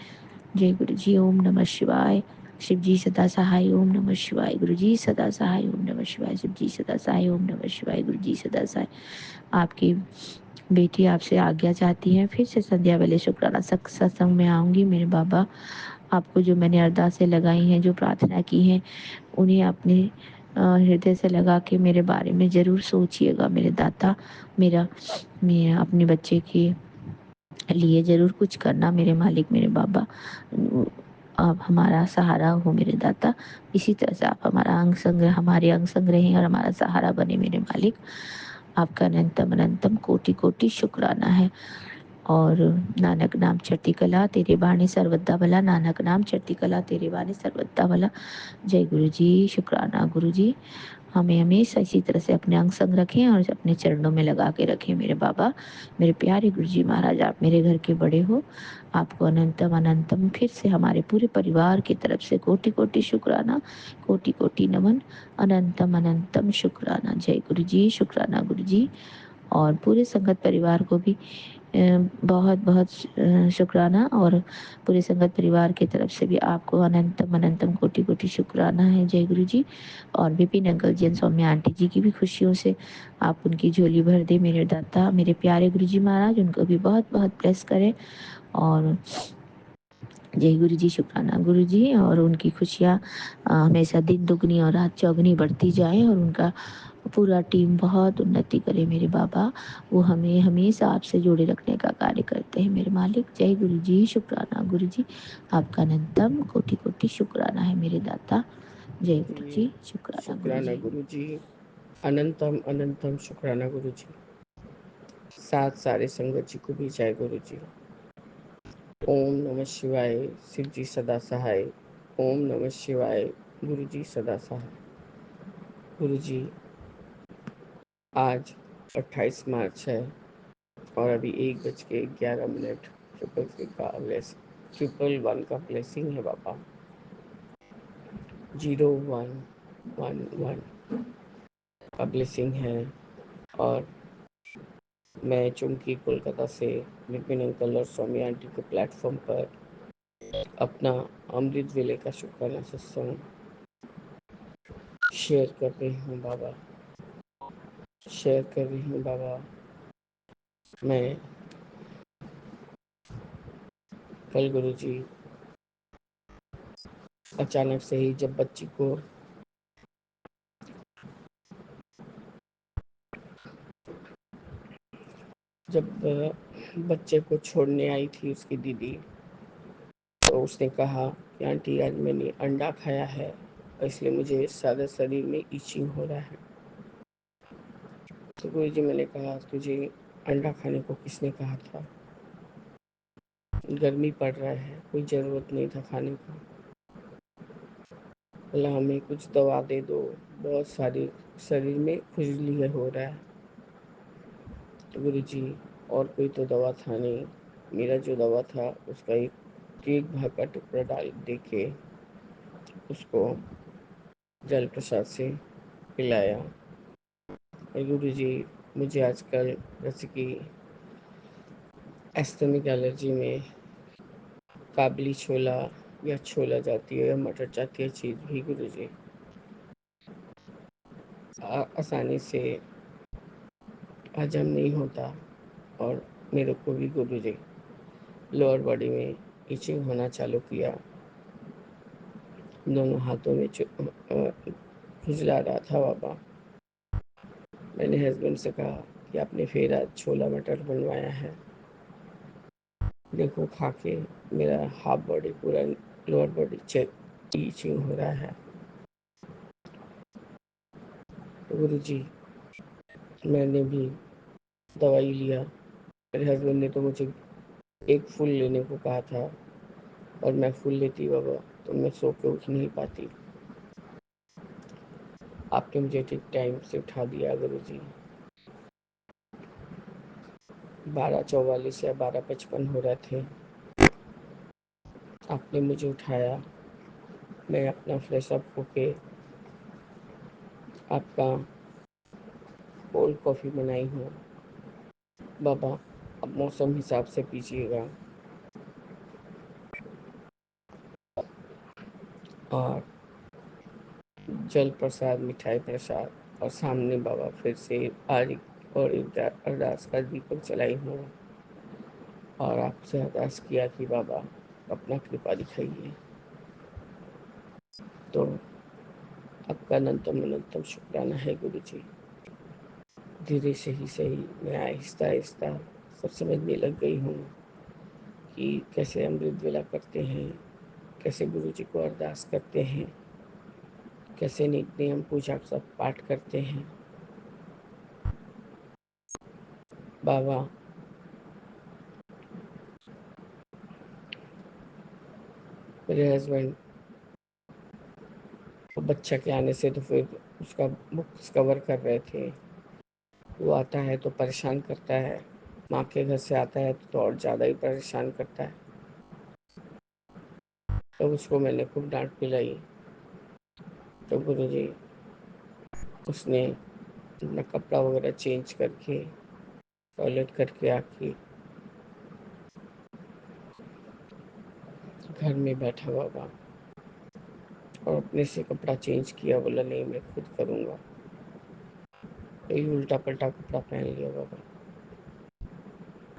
जय गुरु जी, ओम नमः शिवाय। शिव जी सदा सहाय, ओम नमः शिवाय। गुरु जी सदा सहाय, ओम नमः शिवाय। शिव जी सदा सहाय, ओम नमः शिवाय। गुरु जी सदा सहाय। आपकी बेटी आपसे आज्ञा चाहती है, फिर से संध्या वाले शुक्राना सत्संग में आऊँगी मेरे बाबा। आपको जो मैंने अरदासें लगाई हैं, जो प्रार्थना की हैं, उन्हें अपने हृदय से लगा के मेरे बारे में ज़रूर सोचिएगा मेरे दाता। मैं अपने बच्चे के लिए ज़रूर कुछ करना मेरे मालिक, मेरे बाबा। आप हमारा सहारा हो मेरे दाता। इसी तरह से आप हमारे अंग संग रहें और हमारा सहारा बने मेरे मालिक। आपका अनंतम अनंतम कोटि कोटि शुक्राना है। और नानक नाम चढ़ती कला तेरे बाणी सर्वदा भला, नानक नाम चढ़ती कला तेरे बाणी सर्वदा भला। जय गुरु जी, शुक्राना गुरु जी। हमें हमेशा इसी तरह से अपने अंग संग रखें और अपने चरणों में लगा के रखें मेरे बाबा। मेरे प्यारे गुरु जी महाराज, आप मेरे घर के बड़े हो। आपको अनंतम अनंतम फिर से हमारे पूरे परिवार की तरफ से कोटि कोटि शुक्राना, कोटि कोटि नमन, अनंतम अनंतम शुक्राना। जय गुरु जी, शुक्राना गुरु जी। और पूरे संगत परिवार को भी बहुत बहुत शुक्राना। और पूरे संगत परिवार की तरफ से भी आपको अनंतम अनंतम कोटि कोटि शुक्राना है। जय गुरु जी। और विपिन अंकल जी, सौम्या आंटी जी की भी खुशियों से आप उनकी झोली भर दे मेरे दाता। मेरे प्यारे गुरु जी महाराज, उनको भी बहुत बहुत ब्लेस करें। और जय गुरु जी, शुक्राना गुरु जी। और उनकी खुशियाँ हमेशा दिन दुगनी और रात चौगनी बढ़ती जाए और उनका पूरा टीम बहुत उन्नति करे मेरे बाबा। वो हमें हमेशा आपसे जोड़े रखने का कार्य करते हैं मेरे मालिक। जय गुरु जी, शुक्राना गुरु जी। आपका अनंतम कोटि कोटि शुक्राना है मेरे दाता। जय गुरु जी, शुक्राना गुरु शुक्राना जी। गुरु जी, अनंतम अनंतम शुक्राना गुरु जी। साथ सारे संगत जी को भी जय गुरु जी। ओम नमः शिवाय। शिव जी सदा सहाय, ओम नमः शिवाय। गुरु जी सदा सहाय। गुरु जी, आज 28 मार्च है और अभी 1:11 ट्रिपल 1 का ब्लेसिंग है बाबा। 0111 का ब्लेसिंग है। और मैं चुमकी कोलकाता से विपिन अंकल और स्वामी आंटी के प्लेटफॉर्म पर अपना अमृत वेले का शुक्राना सत्संग शेयर कर रही हूँ बाबा, शेयर कर रही हूँ बाबा। मैं कल गुरुजी अचानक से ही जब बच्चे को छोड़ने आई थी उसकी दीदी, तो उसने कहा कि आंटी आज मैंने अंडा खाया है, इसलिए मुझे सारे शरीर में इचिंग हो रहा है। तो गुरुजी मैंने कहा तुझे अंडा खाने को किसने कहा था, गर्मी पड़ रहा है, कोई ज़रूरत नहीं था खाने का। बोला हमें कुछ दवा दे दो, बहुत सारी शरीर में खुजली हो रहा है। तो गुरुजी और कोई तो दवा था नहीं, मेरा जो दवा था उसका एक केक भाग का टुकड़ा डाल दे के उसको जल प्रसाद से पिलाया। और गुरुजी मुझे आजकल जैसे कि एस्थेमिक एलर्जी में काबली छोला या छोला जाती है या मटर जाती है चीज़ भी गुरुजी आसानी से हजम नहीं होता। और मेरे को भी गुरुजी लोअर बॉडी में इचिंग होना चालू किया, दोनों हाथों में खुजला रहा था बाबा। मैंने हस्बैंड से कहा कि आपने फिर आज छोला मटर बनवाया है, देखो खा के मेरा हाफ बॉडी पूरा लोअर बॉडी चेक इचिंग हो रहा है। तो गुरुजी मैंने भी दवाई लिया। मेरे हस्बैंड ने तो मुझे एक फूल लेने को कहा था, और मैं फूल लेती बाबा तो मैं सो के उठ नहीं पाती। आपने मुझे ठीक टाइम से उठा दिया गुरुजी। 12:44 या 12:55 हो रहे थे, आपने मुझे उठाया। मैं अपना फ्रेश अप होके आपका कोल्ड कॉफ़ी बनाई हूँ बाबा, अब मौसम हिसाब से पीजिएगा। और जल प्रसाद, मिठाई प्रसाद, और सामने बाबा फिर से आज और एक अरदास का दीपक जलाई हूँ और आपसे अरदास किया कि बाबा अपना कृपा दिखाइए। तो आपका अनंतम अनंतम शुक्राना है गुरुजी। धीरे से ही सही मैं आहिस्ता आहिस्ता सब समझने लग गई हूँ कि कैसे अमृत वेला करते हैं, कैसे गुरुजी को अरदास करते हैं, कैसे नित्य नियम पूजा सब पाठ करते हैं। बाबा मेरे हस्बैंड बच्चा के आने से तो फिर उसका बुक्स कवर कर रहे थे। वो आता है तो परेशान करता है, माँ के घर से आता है तो और ज़्यादा ही परेशान करता है। तो उसको मैंने खूब डांट पिलाई। तो गुरुजी उसने अपना कपड़ा वगैरह चेंज करके टॉयलेट करके आके घर में बैठा बाबा और अपने से कपड़ा चेंज किया, बोला नहीं मैं खुद करूँगा। यही उल्टा पल्टा कपड़ा पहन लिया बाबा।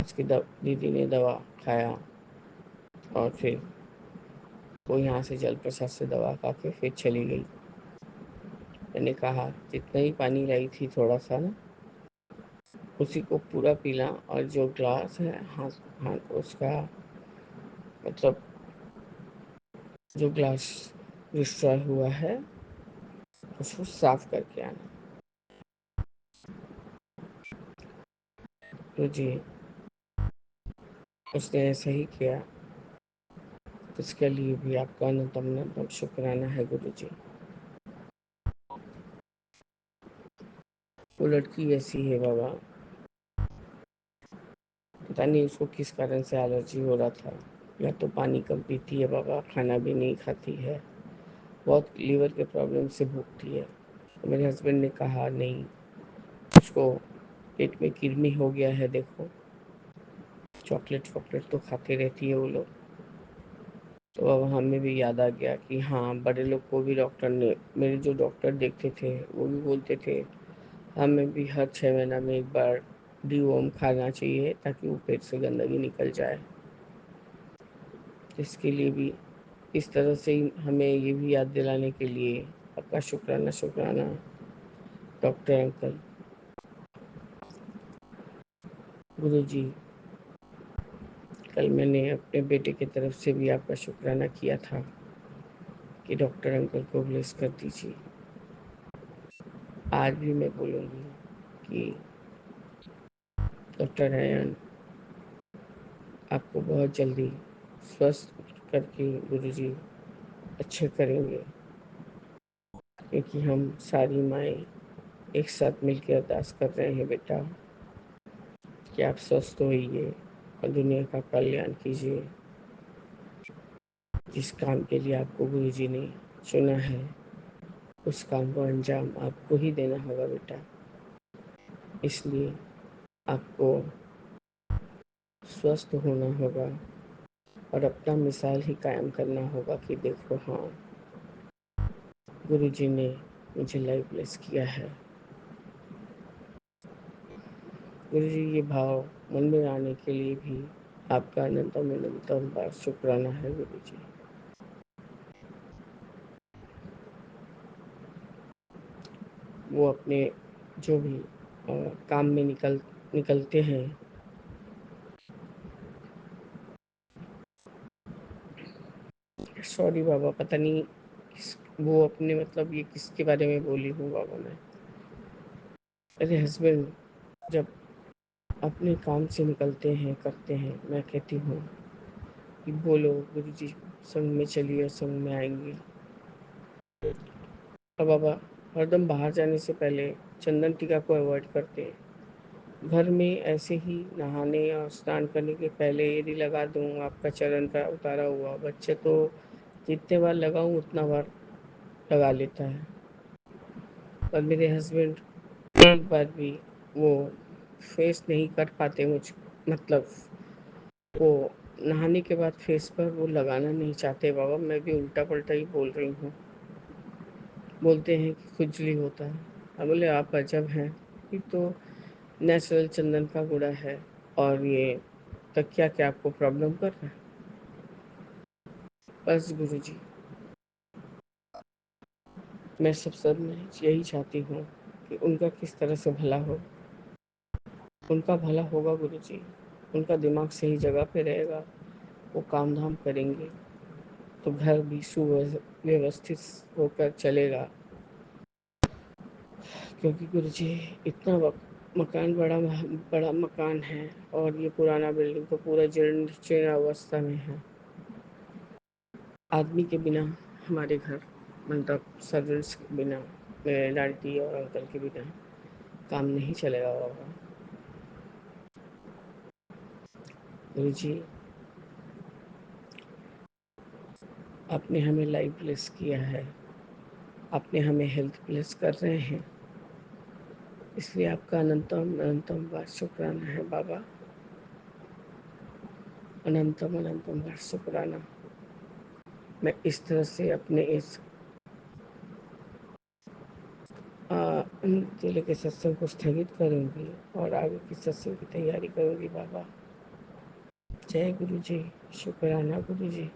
उसकी दीदी ने दवा खाया और फिर वो यहाँ से जल प्रसाद से दवा खा के फिर चली गई। मैंने कहा जितना ही पानी लाई थी थोड़ा सा ना, उसी को पूरा पीला, और जो ग्लास है हाथ हाथ उसका मतलब जो ग्लास डिस्ट्रॉय हुआ है उसको साफ करके आना। तो जी उसने ऐसा ही किया। इसके लिए भी आपका अनंतम अनंतम शुक्राना है गुरु जी। वो लड़की ऐसी है बाबा, पता नहीं उसको किस कारण से एलर्जी हो रहा था, या तो पानी कम पीती है बाबा, खाना भी नहीं खाती है, बहुत लीवर के प्रॉब्लम से भूखती है। तो मेरे हस्बैंड ने कहा नहीं, उसको पेट में कृमि हो गया है, देखो चॉकलेट वॉकलेट तो खाती रहती है वो लोग। तो अब हमें भी याद आ गया कि हाँ, बड़े लोग को भी डॉक्टर ने, मेरे जो डॉक्टर देखते थे वो भी बोलते थे हमें भी हर 6 महीना में एक बार डीवॉर्म खाना चाहिए ताकि वो पेट से गंदगी निकल जाए। इसके लिए भी इस तरह से ही हमें ये भी याद दिलाने के लिए आपका शुक्राना शुक्राना डॉक्टर अंकल। गुरुजी, कल मैंने अपने बेटे की तरफ से भी आपका शुक्राना किया था कि डॉक्टर अंकल को ब्लेस कर दीजिए। आज भी मैं बोलूँगी कि डॉक्टर रैयन आपको बहुत जल्दी स्वस्थ करके गुरुजी अच्छे करेंगे, क्योंकि हम सारी माएँ एक साथ मिलकर अरदास कर रहे हैं बेटा कि आप स्वस्थ होइए और दुनिया का कल्याण कीजिए। जिस काम के लिए आपको गुरुजी ने चुना है उस काम को अंजाम आपको ही देना होगा बेटा। इसलिए आपको स्वस्थ होना होगा और अपना मिसाल ही कायम करना होगा कि देखो हाँ, गुरुजी ने मुझे लाइफ ब्लेस किया है। गुरुजी, ये भाव मन में आने के लिए भी आपका अनंतम अनंतम बार शुक्राना है गुरुजी। वो अपने जो भी काम में निकलते हैं, सॉरी बाबा, पता नहीं वो अपने मतलब ये किसके बारे में बोली हूँ बाबा मैं। मेरे हस्बैंड जब अपने काम से निकलते हैं करते हैं, मैं कहती हूँ कि बोलो गुरुजी संग में चलिए, संग में आएंगे। और बाबा हरदम बाहर जाने से पहले चंदन टीका को अवॉइड करते हैं। घर में ऐसे ही नहाने और स्नान करने के पहले यदि लगा दूँ आपका चरण का उतारा हुआ, बच्चे तो जितने बार लगाऊँ उतना बार लगा लेता है। पर मेरे हस्बैंड एक बार भी वो फेस नहीं कर पाते, मुझ मतलब वो नहाने के बाद फेस पर वो लगाना नहीं चाहते बाबा। मैं भी उल्टा पल्टा ही बोल रही हूँ। बोलते हैं कि खुजली होता है। अब बोले आप अजब हैं, ये तो नेचुरल चंदन का गुड़ा है और ये तकिया क्या आपको प्रॉब्लम कर रहा है? बस गुरुजी, मैं सब में यही चाहती हूँ कि उनका किस तरह से भला हो। उनका भला होगा गुरुजी, उनका दिमाग सही जगह पे रहेगा, वो काम धाम करेंगे तो घर भी सुव्यवस्थित होकर चलेगा। क्योंकि गुरुजी इतना मकान बड़ा मकान है और ये पुराना बिल्डिंग तो पूरा जीर्ण शीर्ण अवस्था में है। आदमी के बिना हमारे घर, मतलब सर्वेंट्स के बिना, मेरे आंटी और अंकल के बिना काम नहीं चलेगा बाबा। गुरुजी, आपने हमें लाइफ ब्लेस किया है, आपने हमें हेल्थ ब्लेस कर रहे हैं, इसलिए आपका अनंतम अनंतम बार शुक्राना है बाबा। अनंतम अनंतम बार शुक्राना। मैं इस तरह से अपने इस नृत्य के सत्संग को स्थगित करूंगी और आगे की सत्संग की तैयारी करूंगी बाबा। जय गुरु जी। शुक्राना गुरु जी।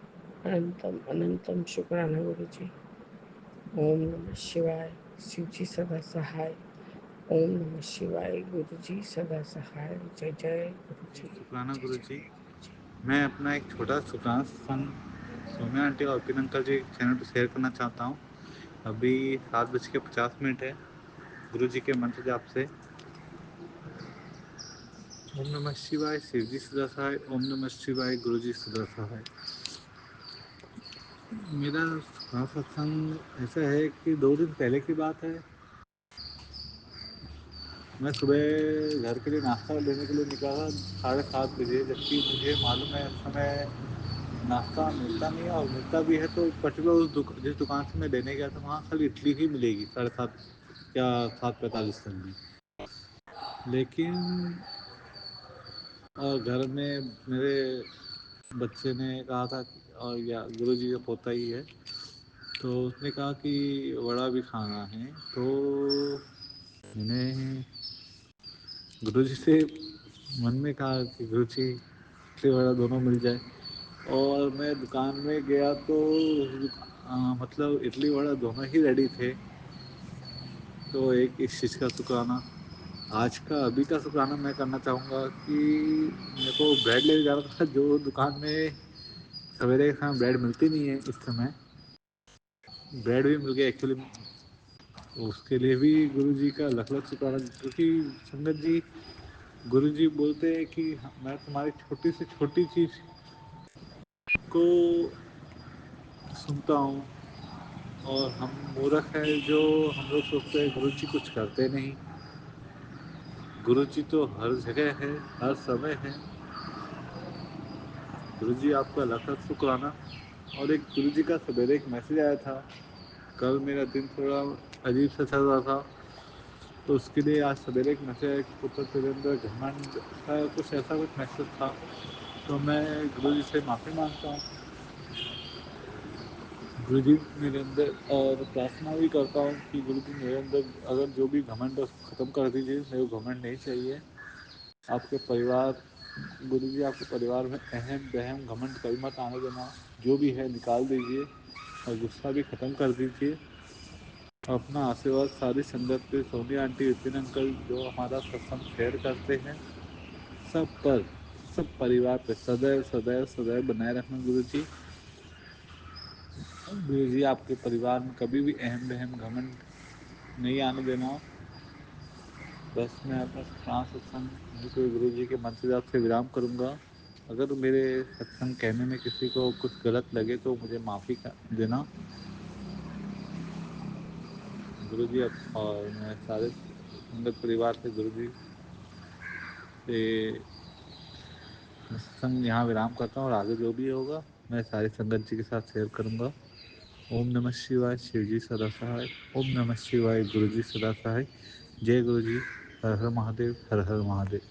अनंतम अनंतम शुक्राना गुरु जी। ओम नमः शिवाय। शिव जी सदा सहाय। ओम नमः शिवाय। गुरु जी सदा सहाय। जय जय गुरु जी। शुक्राना गुरु जी। मैं अपना एक छोटा शुक्राना संग सौम्या आंटी और विपिन अंकल जी चैनल पर शेयर करना चाहता हूँ। अभी 7:50 है। गुरु जी के मंत्र जाप से ओम नमः शिवाय, शिव जी सदा सहाय। ओम नमः शिवाय, गुरु जी सदा सहाय। मेरा सत्संग ऐसा है कि 2 दिन पहले की बात है। मैं सुबह घर के लिए नाश्ता लेने के लिए निकला था 7:30 बजे, जबकि मुझे मालूम है उस समय नाश्ता मिलता नहीं है, और मिलता भी है तो पर्टिकुलर जिस दुकान से मैं लेने गया था वहाँ खाली इडली ही मिलेगी 7:30 या 7:45 तक में। लेकिन और घर में मेरे बच्चे ने कहा था और या गुरुजी का पोता ही है, तो उसने कहा कि वड़ा भी खाना है, तो मैंने गुरुजी से मन में कहा कि गुरुजी इडली वड़ा दोनों मिल जाए। और मैं दुकान में गया तो मतलब इडली वड़ा दोनों ही रेडी थे। तो एक इस चीज़ का शुक्राना। आज का अभी का शुक्राना मैं करना चाहूँगा कि मेरे को ब्रेड ले जाना था, जो दुकान में सवेरे के समय ब्रेड मिलती नहीं है इस समय, ब्रेड भी मिल गया एक्चुअली। उसके लिए भी गुरुजी का लख लख शुक्राना, क्योंकि संगत जी गुरुजी बोलते हैं कि मैं तुम्हारी छोटी से छोटी चीज़ को सुनता हूँ। और हम मूर्ख हैं जो हम लोग सोचते हैं गुरुजी कुछ करते नहीं। गुरुजी तो हर जगह है, हर समय है। गुरुजी आपका लख लख शुक्राना। और एक गुरुजी का सवेरे एक मैसेज आया था। कल मेरा दिन थोड़ा अजीब सा चल रहा था, तो उसके लिए आज सवेरे एक मैसेज आया कि पुत्र तेरे अंदर घमंड का कुछ ऐसा कुछ मैसेज था। तो मैं गुरुजी से माफ़ी मांगता हूँ। गुरुजी मेरे अंदर, और प्रार्थना भी करता हूँ कि गुरुजी मेरे अंदर अगर जो भी घमंड है उसको ख़त्म कर दीजिए। मेरे को घमंड नहीं चाहिए। आपके परिवार, गुरुजी आपके परिवार में अहम बहम घमंड कभी मत आने देना। जो भी है निकाल दीजिए और गुस्सा भी ख़त्म कर दीजिए। अपना आशीर्वाद सारी संगत पे, सोनिया आंटी, विपिन अंकल जो हमारा सत्संग शेयर करते हैं, सब पर, सब परिवार पे सदैव सदैव सदैव बनाए रखना गुरुजी। गुरुजी आपके परिवार में कभी भी अहम बहम घमंड नहीं आने देना। बस मैं अपना शुक्राना सत्संग यहीं पे गुरुजी के मंत्र जाप से विराम करूँगा। अगर मेरे सत्संग कहने में किसी को कुछ गलत लगे तो मुझे माफ़ी देना गुरुजी। और मैं सारे संगत परिवार से गुरुजी से सत्संग यहाँ विराम करता हूँ, और आगे जो भी होगा मैं सारी संगत जी के साथ शेयर करूँगा। ओम नमः शिवाय, शिव जी सदा सहाय। ओम नमः शिवाय, गुरु जी सदा सहाय। जय गुरु जी। हर हर महादेव, हर हर महादेव।